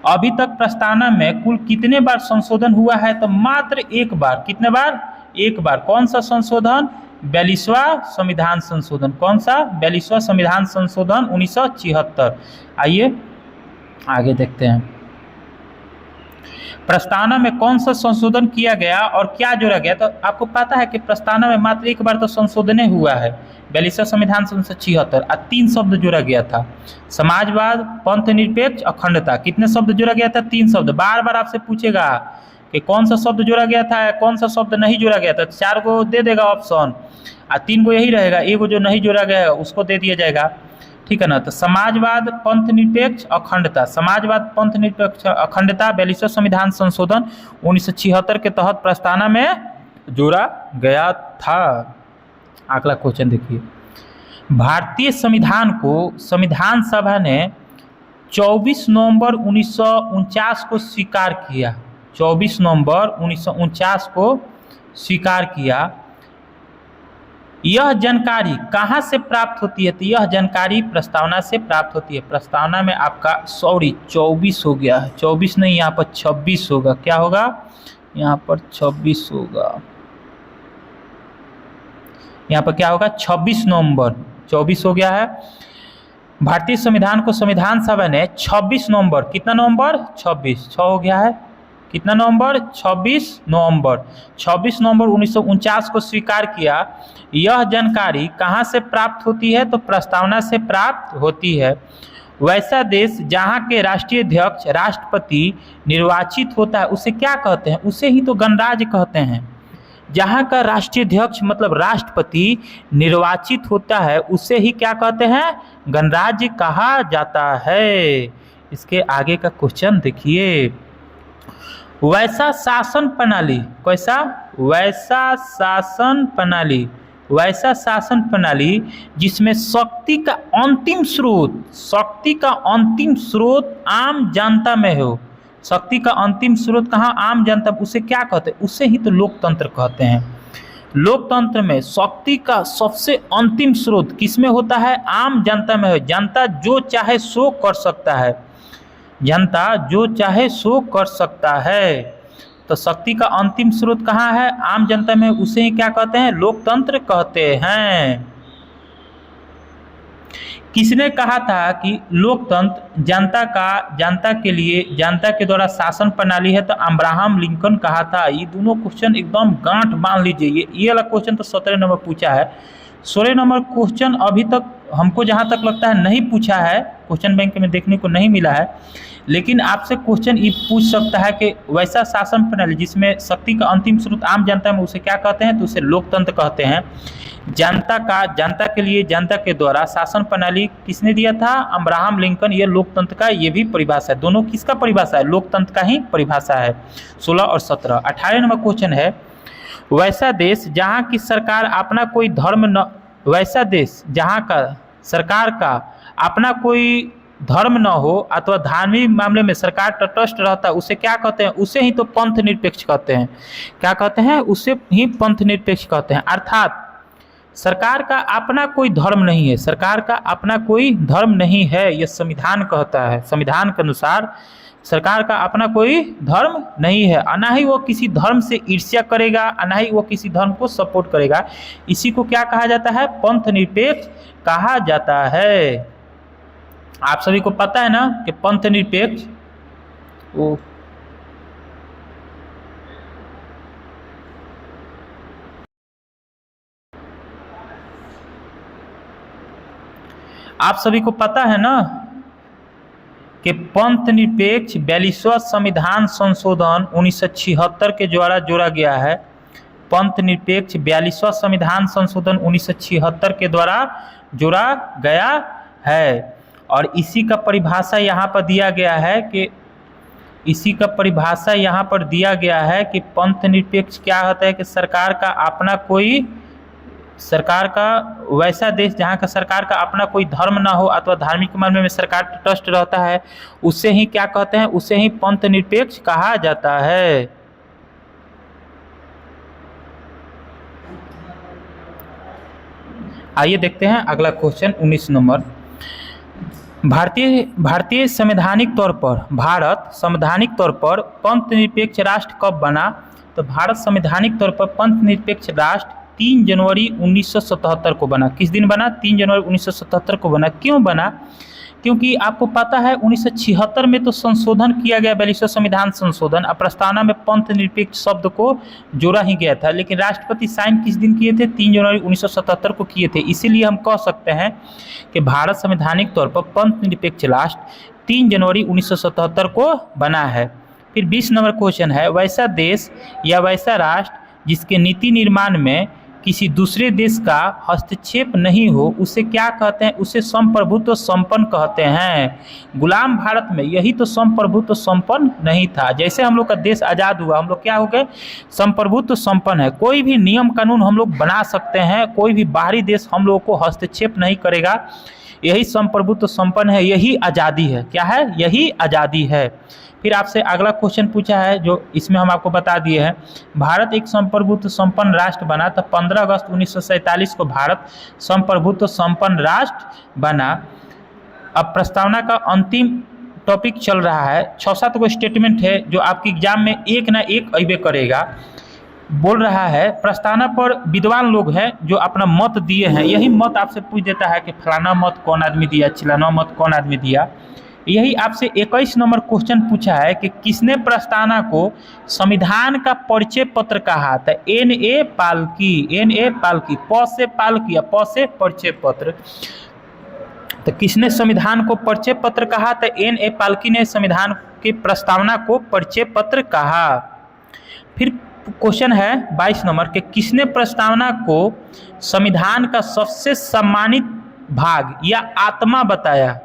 अभी तक प्रस्तावना में कुल कितने बार संशोधन हुआ है? तो मात्र एक बार। कितने बार? एक बार। कौन सा संशोधन? 42वां संविधान संशोधन। कौन सा? 42वां संविधान संशोधन 1976। आइए आगे देखते हैं। प्रस्तावना में कौन सा संशोधन किया गया और क्या जोड़ा गया? तो आपको पता है कि प्रस्तावना में मात्र एक बार तो संशोधन हुआ है, 42वां संविधान संशोधन 76, और 3 शब्द जोड़ा गया था। समाजवाद, पंथ निरपेक्ष, अखंडता। कितने शब्द जोड़ा गया था? 3 शब्द। बार बार आपसे पूछेगा कि कौन सा शब्द जोड़ा गया था, कौन सा शब्द नहीं जोड़ा गया था। 4 को दे देगा ऑप्शन, और 3 को यही रहेगा, एक जो नहीं जोड़ा गया है उसको दे दिया जाएगा। ठीक है ना। तो समाजवाद, पंथ निरपेक्ष, अखंडता। समाजवाद, पंथ निरपेक्ष, अखंडता 42वां संविधान संशोधन 1976 के तहत प्रस्तावना में जोड़ा गया था। अगला क्वेश्चन देखिए। भारतीय संविधान को संविधान सभा ने 24 नवंबर 1949 को स्वीकार किया। 24 नवंबर 1949 को स्वीकार किया। यह जानकारी कहाँ से प्राप्त होती है? तो यह जानकारी प्रस्तावना से प्राप्त होती है। प्रस्तावना में आपका 24 हो गया है, 24 नहीं, यहाँ पर 26 होगा। क्या होगा? यहाँ पर 26 होगा। यहाँ पर क्या होगा? 26 नवंबर, 24 हो गया है। भारतीय संविधान को संविधान सभा ने 26 नवंबर, कितना नवंबर? 26, 6 हो गया है। कितना नवंबर? 26 नवंबर, 26 नवंबर 1949 को स्वीकार किया। यह जानकारी कहाँ से प्राप्त होती है? तो प्रस्तावना से प्राप्त होती है। वैसा देश जहाँ के राष्ट्रीय अध्यक्ष राष्ट्रपति निर्वाचित होता है उसे क्या कहते हैं? उसे ही तो गणराज्य कहते हैं। जहाँ का राष्ट्रीय अध्यक्ष मतलब राष्ट्रपति निर्वाचित होता है उसे ही क्या कहते हैं? गणराज्य कहा जाता है। इसके आगे का क्वेश्चन देखिए। वैसा शासन प्रणाली, कैसा? वैसा शासन प्रणाली, वैसा शासन प्रणाली जिसमें शक्ति का अंतिम स्रोत, शक्ति का अंतिम स्रोत आम जनता में हो। शक्ति का अंतिम स्रोत कहाँ? आम जनता। उसे क्या कहते हैं? उसे ही तो लोकतंत्र कहते हैं। लोकतंत्र में शक्ति का सबसे अंतिम स्रोत किसमें होता है? आम जनता में हो। जनता जो चाहे सो कर सकता है, जनता जो चाहे सो कर सकता है। तो शक्ति का अंतिम स्रोत कहाँ है? आम जनता में। उसे ही क्या कहते हैं? लोकतंत्र कहते हैं। किसने कहा था कि लोकतंत्र जनता के लिए, जनता के द्वारा शासन प्रणाली है? तो अब्राहम लिंकन कहा था। ये दोनों क्वेश्चन एकदम गांठ बांध लीजिए। ये वाला क्वेश्चन तो 17 नंबर पूछा है। 16 नंबर क्वेश्चन अभी तक हमको जहाँ तक लगता है नहीं पूछा है, क्वेश्चन बैंक में देखने को नहीं मिला है। लेकिन आपसे क्वेश्चन ये पूछ सकता है कि वैसा शासन प्रणाली जिसमें शक्ति का अंतिम स्रोत आम जनता में, उसे क्या कहते हैं? तो उसे लोकतंत्र कहते हैं। जनता के लिए, जनता के द्वारा शासन प्रणाली किसने दिया था? Abraham Lincoln. ये लोकतंत्र का ये भी परिभाषा है। दोनों किसका परिभाषा है? लोकतंत्र का ही परिभाषा है। 16 और 17। 18 नंबर क्वेश्चन है। वैसा देश जहाँ की सरकार अपना कोई धर्म न, वैसा देश जहाँ का सरकार का अपना कोई धर्म न हो अथवा धार्मिक मामले में सरकार तटस्थ रहता है उसे क्या कहते हैं? उसे ही तो पंथ निरपेक्ष कहते हैं। क्या कहते हैं? उसे ही पंथ निरपेक्ष कहते हैं। अर्थात सरकार का अपना कोई धर्म नहीं है, सरकार का अपना कोई धर्म नहीं है, यह संविधान कहता है। संविधान के अनुसार सरकार का अपना कोई धर्म नहीं है, और ना ही वो किसी धर्म से ईर्ष्या करेगा, और ना ही वो किसी धर्म को सपोर्ट करेगा। इसी को क्या कहा जाता है? पंथ निरपेक्ष कहा जाता है। आप सभी को पता है ना कि पंथ निरपेक्ष वो आप सभी को पता है ना कि पंथ निरपेक्ष 42वां संविधान संशोधन 1976 के द्वारा जोड़ा गया है। पंथ निरपेक्ष 42वां संविधान संशोधन 1976 के द्वारा जोड़ा गया है। और इसी का परिभाषा यहाँ पर दिया गया है कि इसी का परिभाषा यहाँ पर दिया गया है कि पंथ निरपेक्ष क्या होता है कि सरकार का वैसा देश जहाँ का सरकार का अपना कोई धर्म ना हो अथवा धार्मिक मामले में सरकार तटस्थ रहता है, उसे ही क्या कहते हैं, उसे ही पंथ निरपेक्ष कहा जाता है। आइए देखते हैं अगला क्वेश्चन 19 नंबर। भारत संवैधानिक तौर पर पंथ निरपेक्ष राष्ट्र कब बना? तो भारत संवैधानिक तौर पर पंथ निरपेक्ष राष्ट्र 3 जनवरी 1977 को बना। किस दिन बना? 3 जनवरी 1977 को बना। क्यों बना? क्योंकि आपको पता है 1976 में तो संशोधन किया गया, 42वां संविधान संशोधन, अब प्रस्तावना में पंथ निरपेक्ष शब्द को जोड़ा ही गया था, लेकिन राष्ट्रपति साइन किस दिन किए थे? 3 जनवरी 1977 को किए थे। इसीलिए हम कह सकते हैं कि भारत संवैधानिक तौर पर पंथ निरपेक्ष राष्ट्र 3 जनवरी 1977 को बना है। फिर 20 नंबर क्वेश्चन है, वैसा देश या वैसा राष्ट्र जिसके नीति निर्माण में किसी दूसरे देश का हस्तक्षेप नहीं हो उसे क्या कहते हैं? उसे संप्रभुत्व संपन्न कहते हैं। गुलाम भारत में यही तो संप्रभुत्व संपन्न नहीं था। जैसे हम लोग का देश आज़ाद हुआ, हम लोग क्या हो गए? संप्रभुत्व संपन्न है। कोई भी नियम कानून हम लोग बना सकते हैं, कोई भी बाहरी देश हम लोगों को हस्तक्षेप नहीं करेगा। यही संप्रभुत्व संपन्न है, यही आज़ादी है। क्या है? यही आज़ादी है। फिर आपसे अगला क्वेश्चन पूछा है जो इसमें हम आपको बता दिए हैं, भारत एक संप्रभुत्व संपन्न राष्ट्र बना। तो 15 अगस्त 1947 को भारत संप्रभुत्व संपन्न राष्ट्र बना। अब प्रस्तावना का अंतिम टॉपिक चल रहा है, 6-7 को स्टेटमेंट है जो आपके एग्जाम में एक ना एक अइबे करेगा। बोल रहा है प्रस्तावना पर विद्वान लोग हैं जो अपना मत दिए हैं, यही मत आपसे पूछ देता है कि फलाना मत कौन आदमी दिया, चिलाना मत कौन आदमी दिया। यही आपसे 21 नंबर क्वेश्चन पूछा है कि किसने प्रस्तावना को संविधान का परिचय पत्र कहा था? N.A. पाल्की, प से पाल्की, प से परिचय पत्र। तो किसने संविधान को परिचय पत्र कहा? तो N.A. पाल्की ने संविधान की प्रस्तावना को परिचय पत्र कहा। फिर क्वेश्चन है 22 नंबर के, किसने प्रस्तावना को संविधान का सबसे सम्मानित भाग या आत्मा बताया?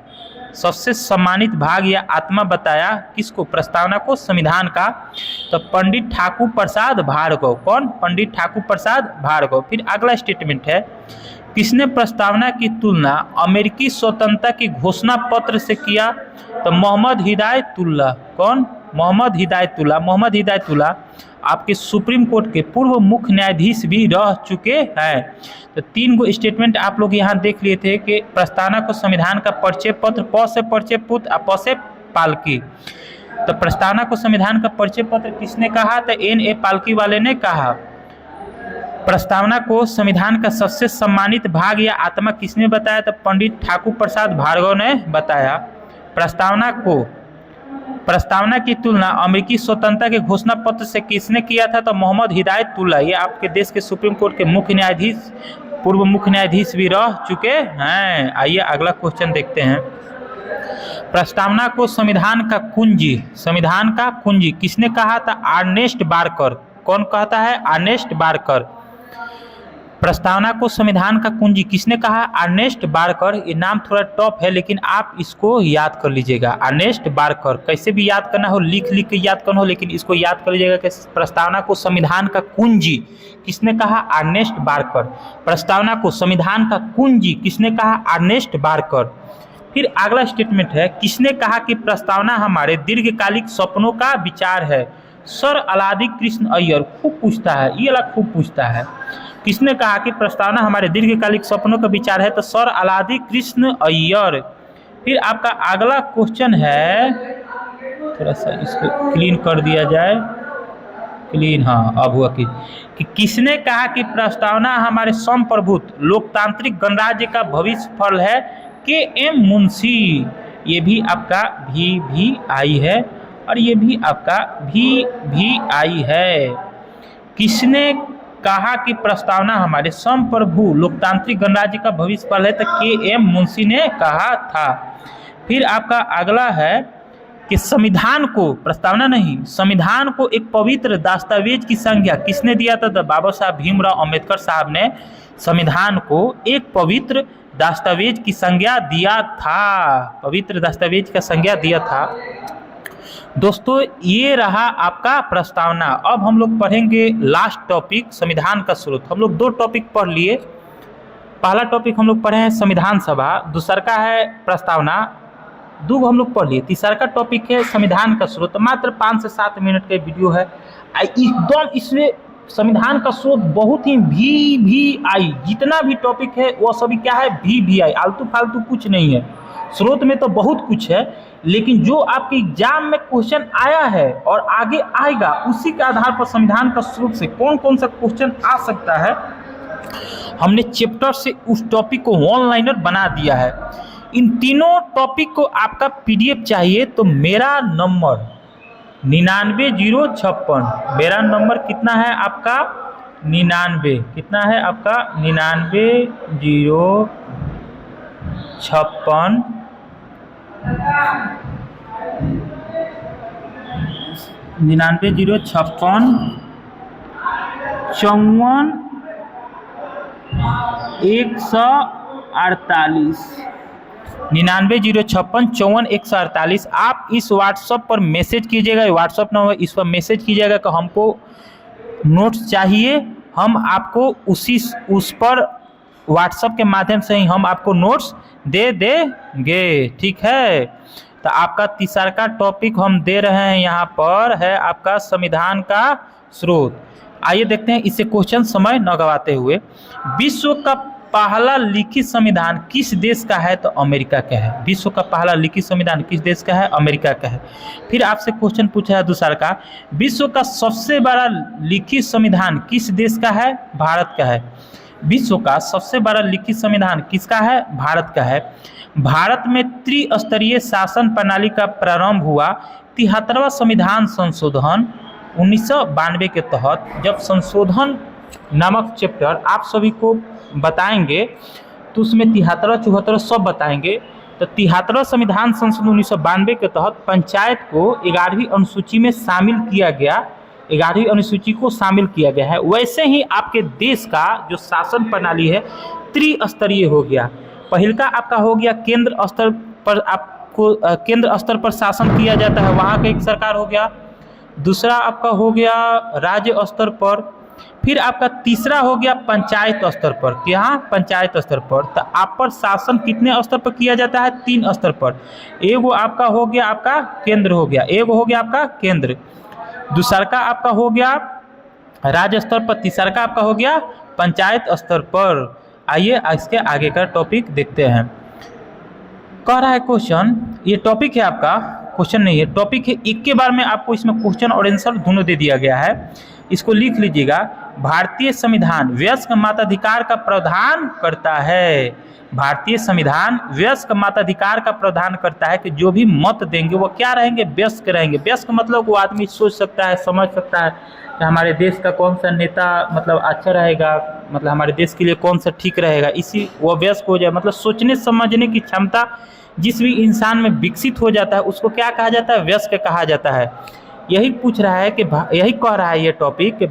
सबसे सम्मानित भाग या आत्मा बताया किसको? प्रस्तावना को संविधान का। तो पंडित ठाकुर प्रसाद भार्गव। कौन? पंडित ठाकुर प्रसाद भार्गव। फिर अगला स्टेटमेंट है, किसने प्रस्तावना की तुलना अमेरिकी स्वतंत्रता की घोषणा पत्र से किया? तो मोहम्मद हिदायतुल्लाह। कौन? मोहम्मद हिदायतुल्लाह आपके सुप्रीम कोर्ट के पूर्व मुख्य न्यायाधीश भी रह चुके हैं। तो 3 गो स्टेटमेंट आप लोग यहाँ देख लिए थे कि प्रस्तावना को संविधान का परिचय पत्र, प से परिचय पुत्र, प से पाल्की। तो प्रस्तावना को संविधान का परिचय पत्र किसने कहा? तो N.A. पाल्की वाले ने कहा। प्रस्तावना को संविधान का सबसे सम्मानित भाग या आत्मा किसने बताया? तो पंडित ठाकुर प्रसाद भार्गव ने बताया। प्रस्तावना की तुलना अमेरिकी स्वतंत्रता के घोषणा पत्र से किसने किया था? तो मोहम्मद हिदायतुल्लाह, ये आपके देश के सुप्रीम कोर्ट के पूर्व मुख्य न्यायाधीश भी रह चुके हैं। आइए अगला क्वेश्चन देखते हैं। प्रस्तावना को संविधान का कुंजी किसने कहा था? Ernest Barker. कौन कहता है? Ernest Barker. प्रस्तावना को संविधान का कुंजी किसने कहा? Ernest Barker. ये नाम थोड़ा टफ है लेकिन आप इसको याद कर लीजिएगा, अर्नेस्ट बारकर। कैसे भी याद करना हो, लिख के याद करना हो, लेकिन इसको याद कर लीजिएगा कि प्रस्तावना को संविधान का कुंजी किसने कहा? Ernest Barker. प्रस्तावना को संविधान का कुंजी किसने कहा? Ernest Barker. फिर अगला स्टेटमेंट है, किसने कहा कि प्रस्तावना हमारे दीर्घकालिक सपनों का विचार है? सर अलादी कृष्ण अय्यर। खूब पूछता है, ये वाला खूब पूछता है। किसने कहा कि प्रस्तावना हमारे दीर्घकालिक सपनों का विचार है? तो सर अलादी कृष्ण अय्यर। फिर आपका अगला क्वेश्चन है, थोड़ा सा इसको क्लीन कर दिया जाए, क्लीन, हाँ अब हुआ कि किसने कहा कि प्रस्तावना हमारे संप्रभुत्व लोकतांत्रिक गणराज्य का भविष्य फल है? K.M. मुंशी। ये भी आपका भी आई है और ये भी आपका भी आई है। किसने कहा कि प्रस्तावना हमारे संप्रभु लोकतांत्रिक गणराज्य का भविष्य फल है? तो K.M. मुंशी ने कहा था। फिर आपका अगला है कि संविधान को, प्रस्तावना नहीं, संविधान को एक पवित्र दस्तावेज की संज्ञा किसने दिया था? तो बाबा साहब भीमराव अंबेडकर साहब ने संविधान को एक पवित्र दस्तावेज की संज्ञा दिया था, पवित्र दस्तावेज का संज्ञा दिया था। दोस्तों ये रहा आपका प्रस्तावना। अब हम लोग पढ़ेंगे लास्ट टॉपिक, संविधान का स्रोत। हम लोग 2 टॉपिक पढ़ लिए। पहला टॉपिक हम लोग पढ़े हैं संविधान सभा, दूसरा का है प्रस्तावना, 2 हम लोग पढ़ लिए। तीसरा का टॉपिक है संविधान का स्रोत। मात्र 5 से 7 मिनट का वीडियो है, एकदम इसमें संविधान का स्रोत बहुत ही VVI, जितना भी टॉपिक है वो सभी क्या है VVI, आलतू फालतू कुछ नहीं है। स्रोत में तो बहुत कुछ है, लेकिन जो आपके एग्जाम में क्वेश्चन आया है और आगे आएगा, उसी के आधार पर संविधान का स्रोत से कौन कौन सा क्वेश्चन आ सकता है, हमने चैप्टर से उस टॉपिक को ऑनलाइनर बना दिया है। इन तीनों टॉपिक को आपका PDF चाहिए तो मेरा नंबर 99 056, मेरा नंबर कितना है आपका 99, कितना है आपका 99 056 99 056 54 148, 99 056 54 148। आप इस व्हाट्सएप पर मैसेज कीजिएगा, व्हाट्सएप नंबर इस पर मैसेज कीजिएगा कि हमको नोट्स चाहिए, हम आपको उस पर व्हाट्सएप के माध्यम से ही हम आपको नोट्स दे देंगे, ठीक है। तो आपका तीसरा का टॉपिक हम दे रहे हैं यहाँ पर है आपका संविधान का स्रोत। आइए देखते हैं इससे क्वेश्चन समय न गवाते हुए। विश्व का पहला लिखित संविधान किस देश का है? तो अमेरिका का है। विश्व का पहला लिखित संविधान किस देश का है? अमेरिका का है। फिर आपसे क्वेश्चन पूछा है दूसरा का, विश्व का सबसे बड़ा लिखित संविधान किस देश का है? भारत का है। विश्व का सबसे बड़ा लिखित संविधान किसका है? भारत का है। भारत में त्रिस्तरीय शासन प्रणाली का प्रारंभ हुआ 73वां संविधान संशोधन 1992 के तहत। जब संशोधन नामक चैप्टर आप सभी को बताएंगे तो उसमें 73, 74 सब बताएंगे। तो 73वां संविधान संशोधन 1992 के तहत पंचायत को 11वीं अनुसूची में शामिल किया गया, 11वीं अनुसूची को शामिल किया गया है। वैसे ही आपके देश का जो शासन प्रणाली है त्रिस्तरीय हो गया। पहला आपका हो गया केंद्र स्तर पर, आपको केंद्र स्तर पर शासन किया जाता है, वहाँ का एक सरकार हो गया। दूसरा आपका हो गया राज्य स्तर पर। फिर आपका तीसरा हो गया पंचायत स्तर पर, यहाँ पंचायत स्तर पर। तो आप पर शासन कितने स्तर पर किया जाता है? 3 स्तर पर। एगो आपका हो गया आपका केंद्र हो गया, एगो हो गया आपका केंद्र, दूसरा का आपका हो गया राज्य स्तर पर, तीसरा का आपका हो गया पंचायत स्तर पर। आइए इसके आगे का टॉपिक देखते हैं। कह रहा है क्वेश्चन, ये टॉपिक है आपका, क्वेश्चन नहीं है, टॉपिक है। एक के बार में आपको इसमें क्वेश्चन और आंसर दोनों दे दिया गया है, इसको लिख लीजिएगा। भारतीय संविधान वयस्क मताधिकार का प्रावधान करता है। भारतीय संविधान वयस्क मताधिकार का प्रावधान करता है कि जो भी मत देंगे वो क्या रहेंगे? वयस्क रहेंगे। वयस्क मतलब वो आदमी सोच सकता है, समझ सकता है कि हमारे देश का कौन सा नेता मतलब अच्छा रहेगा, मतलब हमारे देश के लिए कौन सा ठीक रहेगा, इसी वो वयस्क हो जाए। मतलब सोचने समझने की क्षमता जिस भी इंसान में विकसित हो जाता है उसको क्या कहा जाता है? वयस्क कहा जाता है। यही पूछ रहा है कि यही कह रहा है ये टॉपिक कि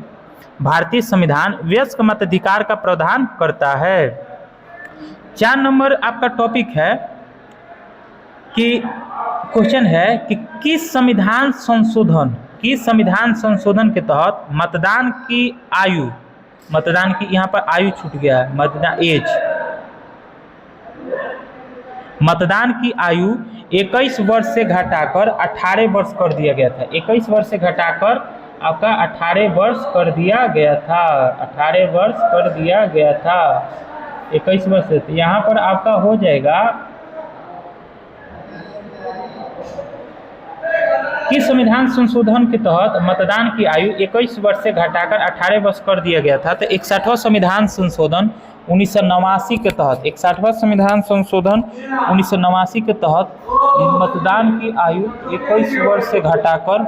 भारतीय संविधान वयस्क मताधिकार का प्रावधान करता है। 4 नंबर आपका टॉपिक है कि क्वेश्चन है कि किस संविधान संशोधन के तहत मतदान की आयु, मतदान की यहाँ पर आयु छूट गया है, मतदान की आयु 21 वर्ष से घटाकर 18 वर्ष कर दिया गया था। 21 वर्ष से घटाकर आपका 18 वर्ष कर दिया गया था, 18 वर्ष कर दिया गया था, 21 वर्ष से। तो यहाँ पर आपका हो जाएगा कि संविधान संशोधन के तहत मतदान की आयु 21 वर्ष से घटाकर 18 वर्ष कर दिया गया था। तो 61वां संविधान संशोधन 1989 के तहत, 61वां संविधान संशोधन 1989 के तहत मतदान की आयु 21 वर्ष से घटाकर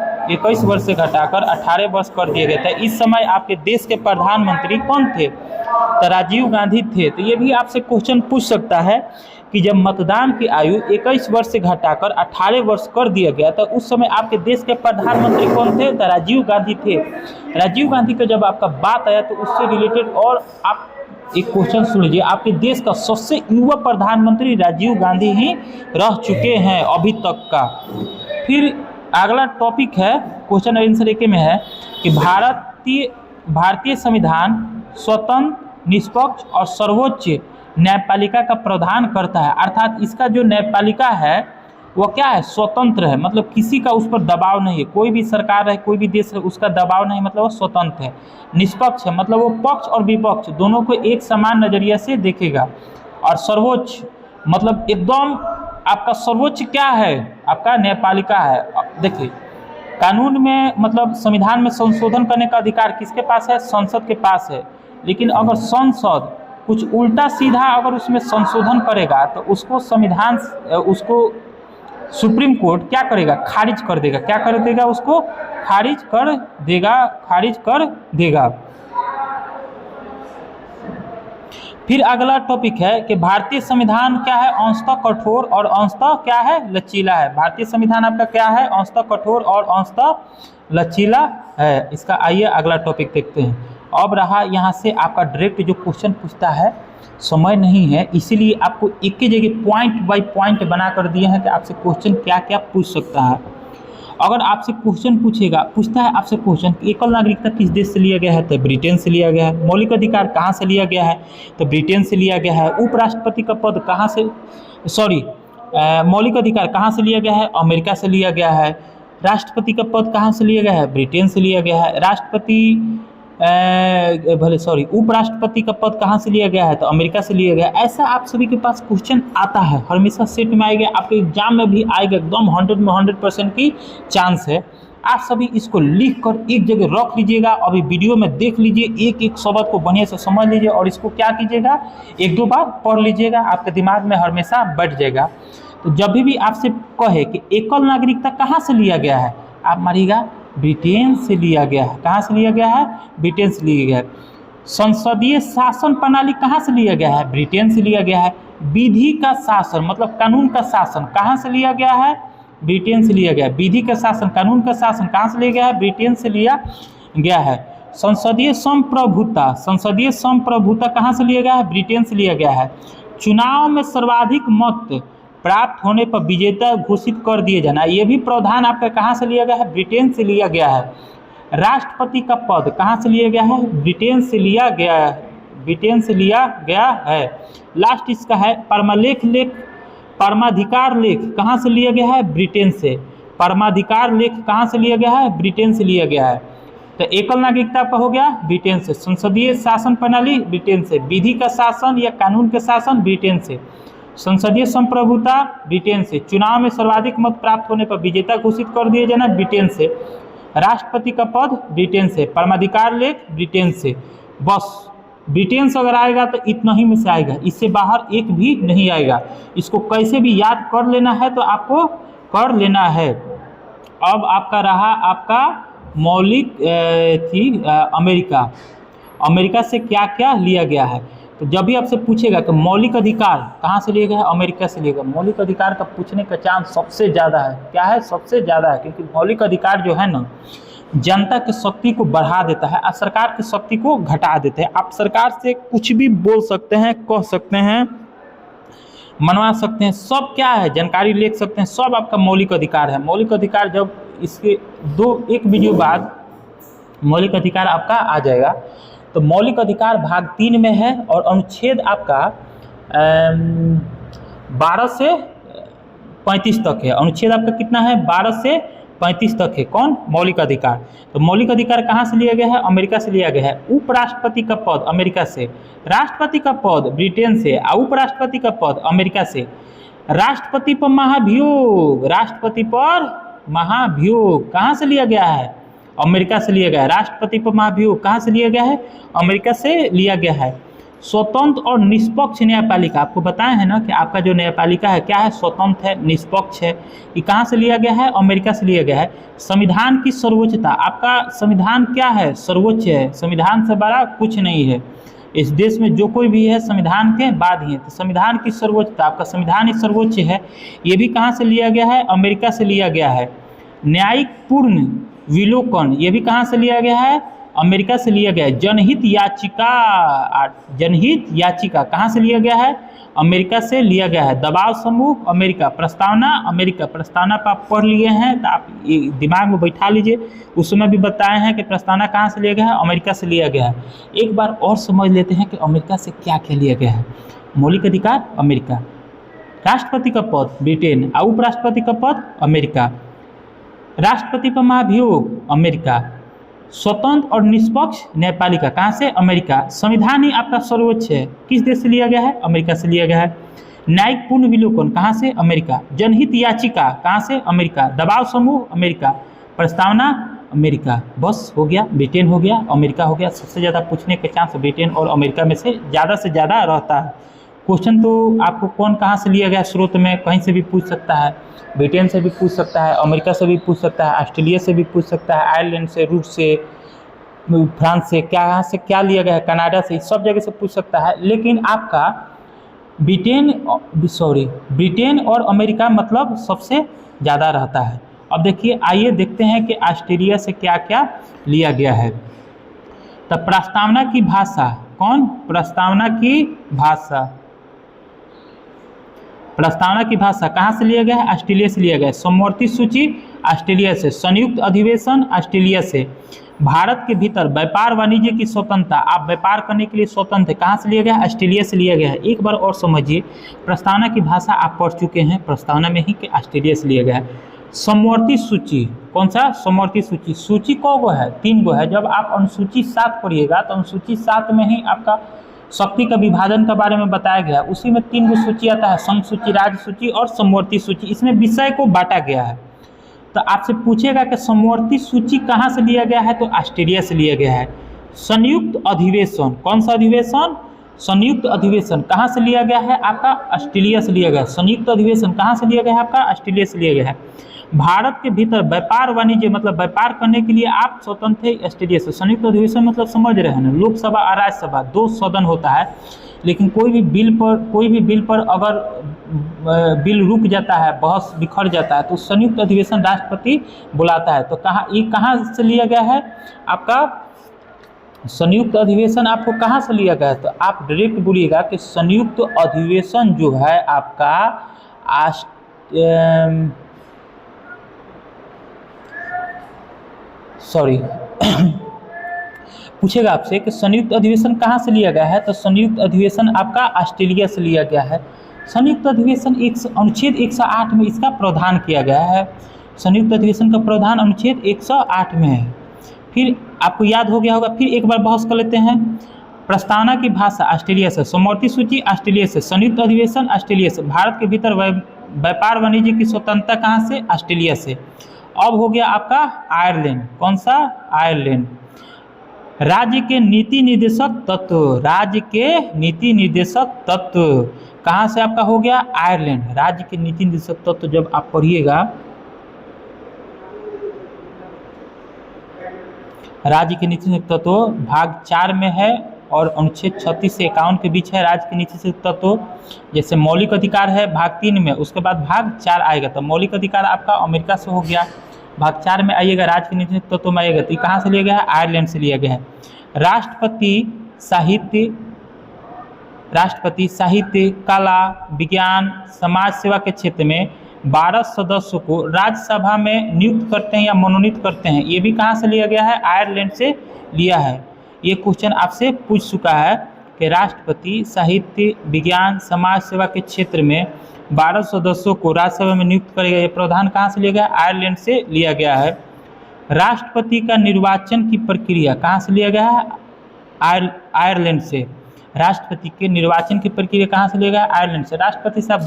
18 वर्ष कर दिया गया था। इस समय आपके देश के प्रधानमंत्री कौन थे? तो राजीव गांधी थे। तो ये भी आपसे क्वेश्चन पूछ सकता है कि जब मतदान की आयु 21 वर्ष से घटाकर 18 वर्ष कर दिया गया तो उस समय आपके देश के प्रधानमंत्री कौन थे? तो राजीव गांधी थे। राजीव गांधी का जब आपका बात आया तो उससे रिलेटेड और आप एक क्वेश्चन सुन लीजिए। आपके देश का सबसे युवा प्रधानमंत्री राजीव गांधी ही रह चुके हैं अभी तक का। फिर अगला टॉपिक है, क्वेश्चन आंसर एक में है कि भारतीय संविधान स्वतंत्र, निष्पक्ष और सर्वोच्च न्यायपालिका का प्रावधान करता है। अर्थात इसका जो न्यायपालिका है वो क्या है, स्वतंत्र है, मतलब किसी का उस पर दबाव नहीं है, कोई भी सरकार है, कोई भी देश है, उसका दबाव नहीं, मतलब वो स्वतंत्र है। निष्पक्ष है, मतलब वो पक्ष और विपक्ष दोनों को एक समान नज़रिए से देखेगा। और सर्वोच्च मतलब एकदम आपका सर्वोच्च क्या है, आपका न्यायपालिका है। देखिए कानून में मतलब संविधान में संशोधन करने का अधिकार किसके पास है, संसद के पास है। लेकिन अगर संसद कुछ उल्टा सीधा अगर उसमें संशोधन करेगा तो उसको संविधान, उसको सुप्रीम कोर्ट क्या करेगा, खारिज कर देगा। क्या कर देगा, उसको खारिज कर देगा। फिर अगला टॉपिक है कि भारतीय संविधान क्या है, अंशतः कठोर और अंशतः क्या है, लचीला है। भारतीय संविधान आपका क्या है, अंशतः कठोर और अंशतः लचीला है। इसका आइए अगला टॉपिक देखते हैं। अब रहा यहाँ से आपका डायरेक्ट जो क्वेश्चन पूछता है, समय नहीं है इसीलिए आपको एक ही जगह पॉइंट बाय पॉइंट बना कर दिए हैं कि आपसे क्वेश्चन क्या क्या पूछ सकता है। अगर आपसे क्वेश्चन पूछता है आपसे क्वेश्चन एकल नागरिकता किस देश से लिया गया है, तो ब्रिटेन से लिया गया है। मौलिक अधिकार कहाँ से लिया गया है, तो ब्रिटेन से लिया गया है। उपराष्ट्रपति का पद कहाँ से, मौलिक अधिकार कहाँ से लिया गया है, अमेरिका से लिया गया है। राष्ट्रपति का पद कहाँ से लिया गया है, ब्रिटेन से लिया गया है। उपराष्ट्रपति का पद कहाँ से लिया गया है, तो अमेरिका से लिया गया है। ऐसा आप सभी के पास क्वेश्चन आता है, हमेशा सेट में आएगा, आपके एग्जाम में भी आएगा, एकदम 100 में 100% की चांस है। आप सभी इसको लिख कर एक जगह रख लीजिएगा, अभी वीडियो में देख लीजिए, एक एक शब्द को बढ़िया से समझ लीजिए और इसको क्या कीजिएगा, एक दो बार पढ़ लीजिएगा, आपके दिमाग में हमेशा बैठ जाएगा। तो जब भी आपसे कहे कि एकल नागरिकता कहाँ से लिया गया है, आप मारिएगा ब्रिटेन से लिया गया है। कहाँ से लिया गया है, ब्रिटेन से लिया गया है। संसदीय शासन प्रणाली कहाँ से लिया गया है, ब्रिटेन से लिया गया है। विधि का शासन मतलब कानून का शासन कहाँ से लिया गया है, ब्रिटेन से लिया गया है। विधि का शासन, कानून का शासन कहाँ से लिया गया है, ब्रिटेन से लिया गया है। संसदीय संप्रभुता कहाँ से लिया गया है, ब्रिटेन से लिया गया है। चुनाव में सर्वाधिक मत प्राप्त होने पर विजेता घोषित कर दिए जाना, ये भी प्रावधान आपका कहाँ से लिया गया है, ब्रिटेन से लिया गया है। राष्ट्रपति का पद कहाँ से लिया गया है, ब्रिटेन से लिया गया है। लास्ट इसका है परमाधिकार लेख कहाँ से लिया गया है, ब्रिटेन से। परमाधिकार लेख कहाँ से लिया गया है, ब्रिटेन से लिया गया है। तो एकल नागरिकता आपका हो गया ब्रिटेन से। संसदीय शासन प्रणाली ब्रिटेन से। विधि का शासन या कानून के शासन ब्रिटेन से। संसदीय संप्रभुता ब्रिटेन से। चुनाव में सर्वाधिक मत प्राप्त होने पर विजेता घोषित कर दिए जाना ब्रिटेन से। राष्ट्रपति का पद ब्रिटेन से। परमाधिकार लेख ब्रिटेन से। बस ब्रिटेन से अगर आएगा तो इतना ही में से आएगा, इससे बाहर एक भी नहीं आएगा। इसको कैसे भी याद कर लेना है तो आपको कर लेना है। अब आपका रहा आपका मौलिक अमेरिका से क्या क्या लिया गया है। तो जब भी आपसे पूछेगा कि मौलिक अधिकार कहाँ से लिया गया है, अमेरिका से लिया गया। मौलिक अधिकार का पूछने का चांस सबसे ज़्यादा है। क्या है, सबसे ज़्यादा है, क्योंकि मौलिक अधिकार जो है ना जनता की शक्ति को बढ़ा देता है और सरकार की शक्ति को घटा देते हैं। आप सरकार से कुछ भी बोल सकते हैं, कह सकते हैं, मनवा सकते हैं, सब क्या है, जानकारी ले सकते हैं, सब आपका मौलिक अधिकार है। मौलिक अधिकार जब इसके एक वीडियो बाद मौलिक अधिकार आपका आ जाएगा। तो मौलिक अधिकार भाग 3 में है और अनुच्छेद आपका 12 से 35 तक है। अनुच्छेद आपका कितना है, 12 से 35 तक है। कौन, मौलिक अधिकार। तो मौलिक अधिकार कहाँ से लिया गया है, अमेरिका से लिया गया है। उपराष्ट्रपति का पद अमेरिका से। राष्ट्रपति का पद ब्रिटेन से और उपराष्ट्रपति का पद अमेरिका से। राष्ट्रपति पर महाभियोग कहाँ से लिया गया है, अमेरिका से लिया गया है। राष्ट्रपति पर महाभियोग कहाँ से लिया गया है, अमेरिका से लिया गया है। स्वतंत्र और निष्पक्ष न्यायपालिका, आपको बताया है ना कि आपका जो न्यायपालिका है क्या है, स्वतंत्र है, निष्पक्ष है। ये कहाँ से लिया गया है, अमेरिका से लिया गया है। संविधान की सर्वोच्चता, आपका संविधान क्या है, सर्वोच्च है। संविधान से बड़ा कुछ नहीं है इस देश में, जो कोई भी है संविधान के बाद ही है। तो संविधान की सर्वोच्चता, आपका संविधान ही सर्वोच्च है। ये भी कहाँ से लिया गया है, अमेरिका से लिया गया है। न्यायिक पूर्ण विलोकन, ये भी कहाँ से लिया गया है, अमेरिका से लिया गया है। जनहित याचिका कहाँ से लिया गया है? अमेरिका से लिया गया है। दबाव समूह अमेरिका, प्रस्तावना अमेरिका। प्रस्तावना पर आप पढ़ लिए हैं तो आप ये दिमाग में बैठा लीजिए। उस समय भी बताए हैं कि प्रस्तावना कहाँ से लिया गया है? अमेरिका से लिया गया है। एक बार और समझ लेते हैं कि अमेरिका से क्या क्या लिया गया है। मौलिक अधिकार अमेरिका, राष्ट्रपति का पद ब्रिटेन और उपराष्ट्रपति का पद अमेरिका, राष्ट्रपति पर महाभियोग अमेरिका, स्वतंत्र और निष्पक्ष न्यायपालिका कहाँ से? अमेरिका। संविधान ही आपका सर्वोच्च है, किस देश से लिया गया है? अमेरिका से लिया गया है। न्यायिक पूर्ण विलोकन कहाँ से? अमेरिका। जनहित याचिका कहाँ से? अमेरिका। दबाव समूह अमेरिका, प्रस्तावना अमेरिका। बस हो गया, ब्रिटेन हो गया, अमेरिका हो गया। सबसे ज़्यादा पूछने के चांस ब्रिटेन और अमेरिका में से ज़्यादा रहता है। क्वेश्चन तो आपको कौन कहाँ से लिया गया स्रोत में कहीं से भी पूछ सकता है। ब्रिटेन से भी पूछ सकता है, अमेरिका से भी पूछ सकता है, ऑस्ट्रेलिया से भी पूछ सकता है, आयरलैंड से, रूस से, फ्रांस से, यहाँ से क्या लिया गया है, कनाडा से, सब जगह से पूछ सकता है। लेकिन आपका ब्रिटेन और अमेरिका मतलब सबसे ज़्यादा रहता है। अब देखिए, आइए देखते हैं कि ऑस्ट्रेलिया से क्या क्या लिया गया है। तो प्रस्तावना की भाषा कौन? प्रस्तावना की भाषा, प्रस्तावना की भाषा कहाँ से लिया गया है? ऑस्ट्रेलिया से लिया गया है। समवर्ती सूची ऑस्ट्रेलिया से, संयुक्त अधिवेशन ऑस्ट्रेलिया से, भारत के भीतर व्यापार वाणिज्य की स्वतंत्रता, आप व्यापार करने के लिए स्वतंत्र है, कहाँ से लिया गया है? ऑस्ट्रेलिया से लिया गया है। एक बार और समझिए, प्रस्तावना की भाषा आप पढ़ चुके हैं प्रस्तावना में ही कि ऑस्ट्रेलिया से लिया गया है। समवर्ती सूची कौन सा? समवर्ती सूची, सूची कौ गो है? 3 गो है। जब आप अनुसूची 7 पढ़िएगा तो अनुसूची 7 में ही आपका शक्ति का विभाजन के बारे में बताया गया है। उसी में 3 गो सूची आता है, संघ सूची, राज्य सूची और समवर्ती सूची। इसमें विषय को बांटा गया है। तो आपसे पूछेगा कि समवर्ती सूची कहाँ से लिया गया है? तो ऑस्ट्रेलिया से लिया गया है। संयुक्त अधिवेशन, कौन सा अधिवेशन? संयुक्त अधिवेशन कहाँ से लिया गया है? आपका ऑस्ट्रेलिया से लिया गया है। संयुक्त अधिवेशन कहाँ से लिया गया है? आपका ऑस्ट्रेलिया से लिया गया है। भारत के भीतर व्यापार वाणिज्य मतलब व्यापार करने के लिए आप स्वतंत्र थे, ऑस्ट्रेलिया से। संयुक्त अधिवेशन मतलब समझ रहे हैं ना, लोकसभा और राज्यसभा 2 सदन होता है। लेकिन कोई भी बिल पर अगर बिल रुक जाता है, बहस बिखर जाता है, तो संयुक्त अधिवेशन राष्ट्रपति बुलाता है। तो कहाँ से लिया गया है? आपका संयुक्त अधिवेशन आपको कहाँ से लिया गया है? तो आप डायरेक्ट बोलिएगा कि संयुक्त अधिवेशन जो है आपका पूछेगा आपसे कि संयुक्त अधिवेशन कहाँ से लिया गया है? तो संयुक्त अधिवेशन आपका ऑस्ट्रेलिया से लिया गया है। संयुक्त अधिवेशन अनुच्छेद 108 में इसका प्रावधान किया गया है। संयुक्त अधिवेशन का प्रावधान अनुच्छेद 108 में है। फिर आपको याद हो गया होगा, फिर एक बार बहस कर लेते हैं। प्रस्तावना की भाषा ऑस्ट्रेलिया से, समवर्ती सूची ऑस्ट्रेलिया से, संयुक्त अधिवेशन ऑस्ट्रेलिया से, भारत के भीतर व्यापार वाणिज्य की स्वतंत्रता कहाँ से? ऑस्ट्रेलिया से। अब हो गया आपका आयरलैंड, कौन सा? आयरलैंड। राज्य के नीति निर्देशक तत्व, राज्य के नीति निर्देशक तत्व कहाँ से आपका हो गया? आयरलैंड। राज्य के नीति निर्देशक तत्व जब आप पढ़िएगा, राज्य के नीति निर्देशक तत्व भाग 4 में है और अनुच्छेद 36 से 51 के बीच है। राज्य के नीति निर्देशक तत्व जैसे मौलिक अधिकार है भाग 3 में, उसके बाद भाग 4 आएगा। तो मौलिक अधिकार आपका अमेरिका से हो गया, भाग 4 में आइएगा, राज्य के नीति निर्देशक तत्व में आएगा। तो कहाँ से लिया गया है? आयरलैंड से लिया गया है। राष्ट्रपति साहित्य, कला, विज्ञान, समाज सेवा के क्षेत्र में 12 सदस्यों को राज्यसभा में नियुक्त करते हैं या मनोनीत करते हैं। ये भी कहाँ से लिया गया है? आयरलैंड से लिया है। ये क्वेश्चन आपसे पूछ चुका है कि राष्ट्रपति साहित्य, विज्ञान, समाज सेवा के क्षेत्र में 12 सदस्यों को राज्यसभा में नियुक्त करेगा। ये प्रावधान कहाँ से लिया गया? आयरलैंड से लिया गया है। राष्ट्रपति का निर्वाचन की प्रक्रिया कहाँ से लिया गया है? आयरलैंड से। राष्ट्रपति के निर्वाचन की प्रक्रिया कहाँ से लिया गया? आयरलैंड से। राष्ट्रपति साहब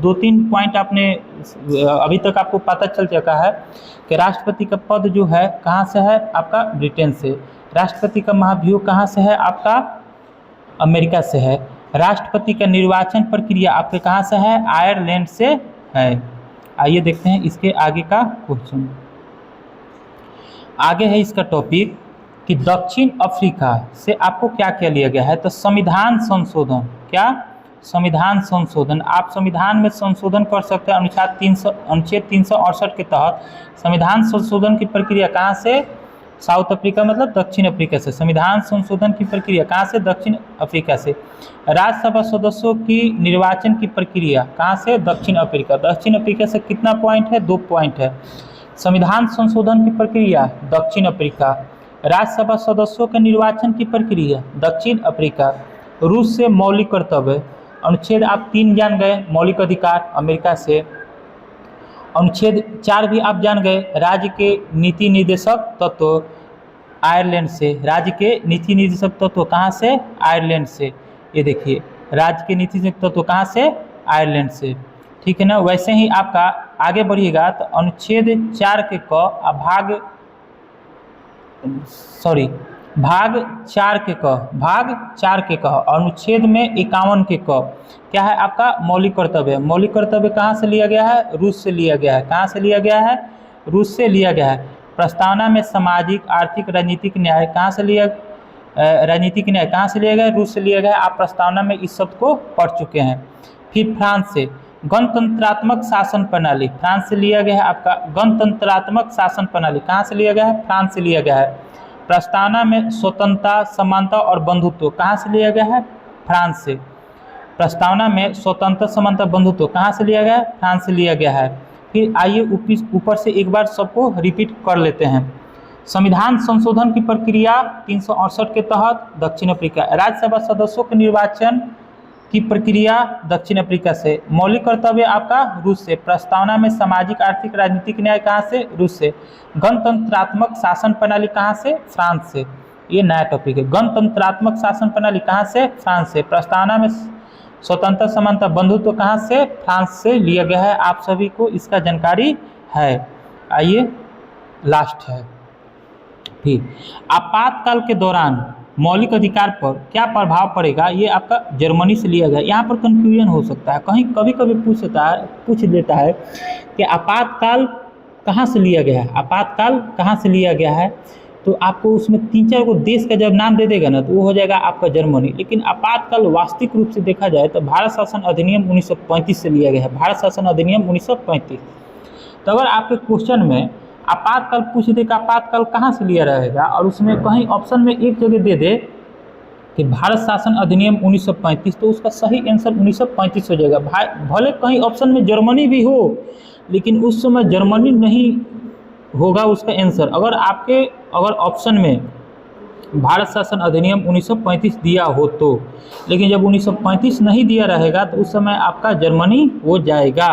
2-3 पॉइंट आपने अभी तक आपको पता चल चुका है कि राष्ट्रपति का पद जो है कहाँ से है? आपका ब्रिटेन से। राष्ट्रपति का महाभियोग कहाँ से है? आपका अमेरिका से है। राष्ट्रपति का निर्वाचन प्रक्रिया आपके कहाँ से है? आयरलैंड से है। आइए देखते हैं इसके आगे का क्वेश्चन। आगे है इसका टॉपिक कि दक्षिण अफ्रीका से आपको क्या क्या लिया गया है? तो संविधान संशोधन, क्या? संविधान संशोधन। आप संविधान में संशोधन कर सकते हैं अनुच्छेद 368 के तहत। संविधान संशोधन की प्रक्रिया कहाँ से? साउथ अफ्रीका मतलब दक्षिण अफ्रीका से। संविधान संशोधन की प्रक्रिया कहाँ से? दक्षिण अफ्रीका से। राज्यसभा सदस्यों की निर्वाचन की प्रक्रिया कहाँ से? दक्षिण अफ्रीका। दक्षिण अफ्रीका से कितना पॉइंट है? 2 पॉइंट है। संविधान संशोधन की प्रक्रिया दक्षिण अफ्रीका। राज्यसभा सदस्यों के निर्वाचन की प्रक्रिया दक्षिण अफ्रीका। रूस से मौलिक कर्तव्य अनुच्छेद आप 3 जान गए, मौलिक अधिकार अमेरिका से। अनुच्छेद 4 भी आप जान गए, राज्य के नीति निर्देशक तत्व आयरलैंड से। राज्य के नीति निर्देशक तत्व कहाँ से? आयरलैंड से। ये देखिए, राज्य के नीति निर्देशक तत्व कहाँ से? आयरलैंड से। ठीक है ना। वैसे ही आपका आगे बढ़िएगा तो अनुच्छेद 4 के क भाग 4 के क अनुच्छेद में 51 के क क्या है आपका? मौलिक कर्तव्य। मौलिक कर्तव्य कहाँ से लिया गया है? रूस से लिया गया है। कहाँ से लिया गया है? रूस से लिया गया है। प्रस्तावना में सामाजिक, आर्थिक, राजनीतिक न्याय कहाँ से लिया? राजनीतिक न्याय कहाँ से लिया गया? रूस से लिया गया। आप प्रस्तावना में इस शब्द को पढ़ चुके हैं। फिर फ्रांस से गणतंत्रात्मक शासन प्रणाली, फ्रांस से लिया गया है आपका गणतंत्रात्मक शासन प्रणाली। कहाँ से लिया गया है? फ्रांस से लिया गया है। प्रस्तावना में स्वतंत्रता, समानता और बंधुत्व कहाँ से लिया गया है? फ्रांस से। प्रस्तावना में स्वतंत्रता, समानता, बंधुत्व कहाँ से लिया गया है? फ्रांस से लिया गया है। फिर आइए ऊपर से एक बार सबको रिपीट कर लेते हैं। संविधान संशोधन की प्रक्रिया 368 के तहत दक्षिण अफ्रीका। राज्यसभा सदस्यों के निर्वाचन की प्रक्रिया दक्षिण अफ्रीका से। मौलिक कर्तव्य आपका रूस से। प्रस्तावना में सामाजिक, आर्थिक, राजनीतिक न्याय कहाँ से? रूस से। गणतंत्रात्मक शासन प्रणाली कहाँ से? फ्रांस से। ये नया टॉपिक है। गणतंत्रात्मक शासन प्रणाली कहाँ से? फ्रांस से। प्रस्तावना में स्वतंत्रता, समानता, बंधुत्व कहाँ से? फ्रांस से लिया गया है। आप सभी को इसका जानकारी है। आइए लास्ट है। फिर आपातकाल के दौरान मौलिक अधिकार पर क्या प्रभाव पड़ेगा? ये आपका जर्मनी से लिया गया। यहाँ पर कंफ्यूजन हो सकता है, कभी कभी पूछ देता है कि आपातकाल कहाँ से लिया गया है। आपातकाल कहाँ से लिया गया है? तो आपको उसमें 3-4 को देश का जब नाम दे देगा ना तो वो हो जाएगा आपका जर्मनी। लेकिन आपातकाल वास्तविक रूप से देखा जाए तो भारत शासन अधिनियम 1935 से लिया गया है। भारत शासन अधिनियम 1935। तो अगर आपके क्वेश्चन में आपातकाल पूछ दे कि आपातकाल कहाँ से लिया रहेगा और उसमें कहीं ऑप्शन में एक जगह दे दे कि भारत शासन अधिनियम 1935, तो उसका सही आंसर 1935 हो जाएगा। भले कहीं ऑप्शन में जर्मनी भी हो लेकिन उस समय जर्मनी नहीं होगा उसका आंसर। अगर ऑप्शन में भारत शासन अधिनियम 1935 दिया हो तो, लेकिन जब 1935 नहीं दिया रहेगा तो उस समय आपका जर्मनी हो जाएगा।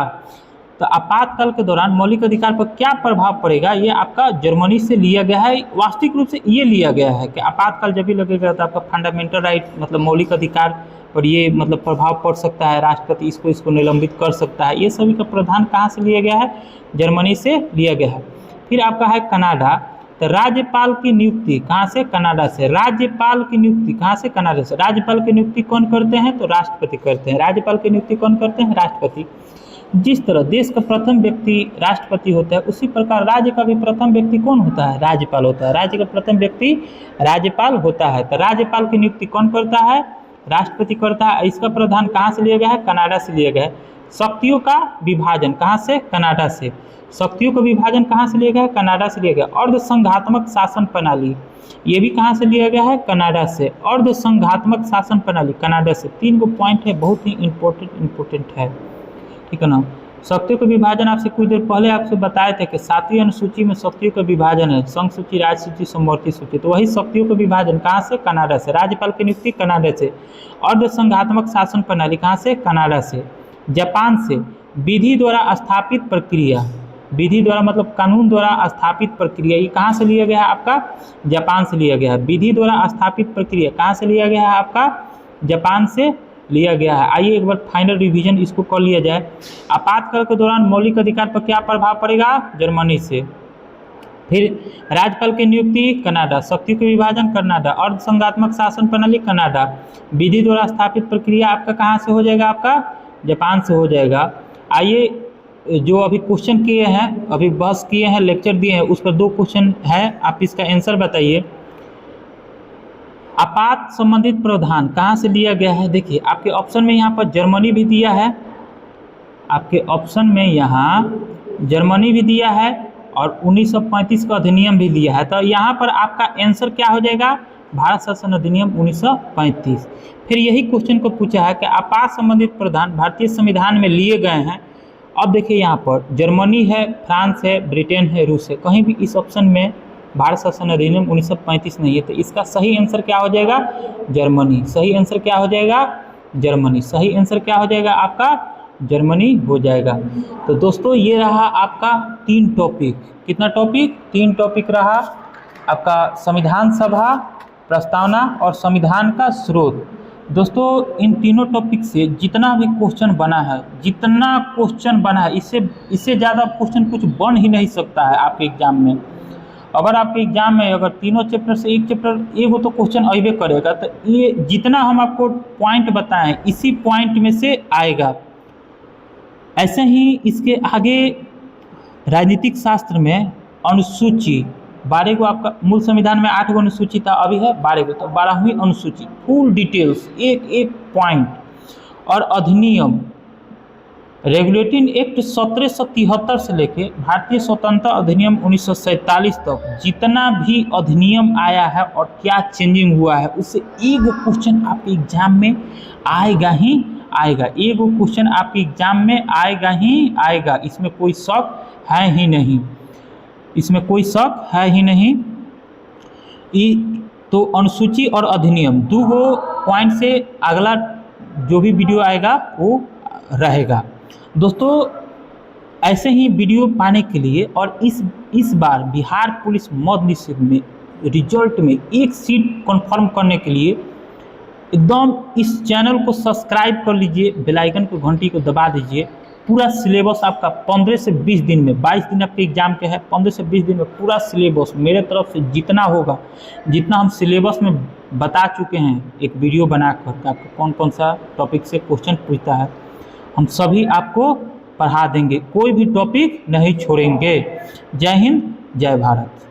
तो आपातकाल के दौरान मौलिक अधिकार पर क्या प्रभाव पड़ेगा? ये आपका जर्मनी से लिया गया है। वास्तविक रूप से ये लिया गया है कि आपातकाल जब भी लगेगा तो आपका फंडामेंटल राइट मतलब मौलिक अधिकार पर ये मतलब प्रभाव पड़ सकता है। राष्ट्रपति इसको निलंबित कर सकता है। ये सभी का प्रावधान कहाँ से लिया गया है? जर्मनी से लिया गया है। फिर आपका है कनाडा। तो राज्यपाल की नियुक्ति कहाँ से? कनाडा से। राज्यपाल की नियुक्ति कहाँ से? कनाडा से। राज्यपाल की नियुक्ति कौन करते हैं? तो राष्ट्रपति करते हैं। राज्यपाल की नियुक्ति कौन करते हैं? राष्ट्रपति। जिस तरह देश का प्रथम व्यक्ति राष्ट्रपति होता है उसी प्रकार राज्य का भी प्रथम व्यक्ति कौन होता है? राज्यपाल होता है। राज्य का प्रथम व्यक्ति राज्यपाल होता है। तो राज्यपाल की नियुक्ति कौन करता है? राष्ट्रपति करता है। इसका प्रावधान कहाँ से लिया गया है? कनाडा से लिया गया है। शक्तियों का विभाजन कहाँ से? कनाडा से। शक्तियों का विभाजन कहाँ से लिया गया है? कनाडा से लिया गया। अर्ध संघात्मक शासन प्रणाली ये भी कहाँ से लिया गया है? कनाडा से। अर्ध संघात्मक शासन प्रणाली कनाडा से। 3 पॉइंट है, बहुत ही इम्पोर्टेंट है। ठीक है ना। शक्तियों का विभाजन आपसे कुछ देर पहले आपसे बताए थे कि 7वीं अनुसूची में शक्तियों का विभाजन है, संघ सूची, राज्य सूची, समवर्ती सूची। तो वही शक्तियों का विभाजन कहाँ से? कनाडा से। राज्यपाल की नियुक्ति कनाडा से। अर्ध संघात्मक शासन प्रणाली कहाँ से? कनाडा से। जापान से विधि द्वारा स्थापित प्रक्रिया, विधि द्वारा मतलब कानून द्वारा स्थापित प्रक्रिया, ये कहाँ से लिया गया है? आपका जापान से लिया गया है। विधि द्वारा स्थापित प्रक्रिया कहाँ से लिया गया है? आपका जापान से लिया गया है। आइए एक बार फाइनल रिवीजन इसको कर लिया जाए। आपातकाल के दौरान मौलिक अधिकार पर क्या प्रभाव पड़ेगा? जर्मनी से। फिर राज्यपाल की नियुक्ति कनाडा। शक्तियों के विभाजन कनाडा। अर्ध संघात्मक शासन प्रणाली कनाडा। विधि द्वारा स्थापित प्रक्रिया आपका कहाँ से हो जाएगा? आपका जापान से हो जाएगा। आइए जो अभी क्वेश्चन किए हैं, अभी बहस किए हैं, लेक्चर दिए हैं, उस पर 2 क्वेश्चन है, आप इसका आंसर बताइए। आपात संबंधित प्रावधान कहाँ से लिया गया है? देखिए आपके ऑप्शन में यहाँ पर जर्मनी भी दिया है, आपके ऑप्शन में यहाँ जर्मनी भी दिया है और 1935 का अधिनियम भी लिया है। तो यहाँ पर आपका आंसर क्या हो जाएगा, भारत शासन अधिनियम 1935। फिर यही क्वेश्चन को पूछा है कि आपात संबंधित प्रावधान भारतीय संविधान में लिए गए हैं। अब देखिए यहाँ पर जर्मनी है, फ्रांस है, ब्रिटेन है, रूस है, कहीं भी इस ऑप्शन में भारत शासन अधिनियम 1935 नहीं है। तो इसका सही आंसर क्या हो जाएगा, जर्मनी। सही आंसर क्या हो जाएगा, जर्मनी। सही आंसर क्या हो जाएगा आपका, जर्मनी हो जाएगा। तो दोस्तों ये रहा आपका 3 टॉपिक। कितना टॉपिक, 3 टॉपिक रहा आपका, संविधान सभा, प्रस्तावना और संविधान का स्रोत। दोस्तों इन तीनों टॉपिक से जितना भी क्वेश्चन बना है, जितना क्वेश्चन बना है, इससे ज़्यादा क्वेश्चन कुछ बन ही नहीं सकता है आपके एग्जाम में। अगर आपके एग्जाम में अगर तीनों चैप्टर से एक चैप्टर एगो तो क्वेश्चन अबे करेगा। तो ये जितना हम आपको पॉइंट बताएं इसी पॉइंट में से आएगा। ऐसे ही इसके आगे राजनीतिक शास्त्र में अनुसूची 12 को, आपका मूल संविधान में 8 गो अनुसूची था, अभी है 12 गो, तो 12वीं अनुसूची फुल डिटेल्स एक एक पॉइंट। और अधिनियम रेगुलेटिंग एक्ट 1773 से लेके भारतीय स्वतंत्रता अधिनियम 1947 तक जितना भी अधिनियम आया है और क्या चेंजिंग हुआ है, उससे एगो क्वेश्चन आपके एग्जाम में आएगा ही आएगा। एगो क्वेश्चन आपके एग्जाम में आएगा ही आएगा, इसमें कोई शक है ही नहीं, इसमें कोई शक है ही नहीं। तो अनुसूची और अधिनियम 2 गो पॉइंट से अगला जो भी वीडियो आएगा वो रहेगा। दोस्तों ऐसे ही वीडियो पाने के लिए और इस बार बिहार पुलिस मध्य निषेध में रिजल्ट में एक सीट कंफर्म करने के लिए एकदम इस चैनल को सब्सक्राइब कर लीजिए, बेल आइकन को घंटी को दबा दीजिए। पूरा सिलेबस आपका 15 से 20 दिन में, 22 दिन आपके एग्जाम के हैं, 15 से 20 दिन में पूरा सिलेबस मेरे तरफ से जितना होगा, जितना हम सिलेबस में बता चुके हैं एक वीडियो बनाकर आपको कौन कौन सा टॉपिक से क्वेश्चन पूछता है, हम सभी आपको पढ़ा देंगे, कोई भी टॉपिक नहीं छोड़ेंगे। जय हिंद, जय भारत।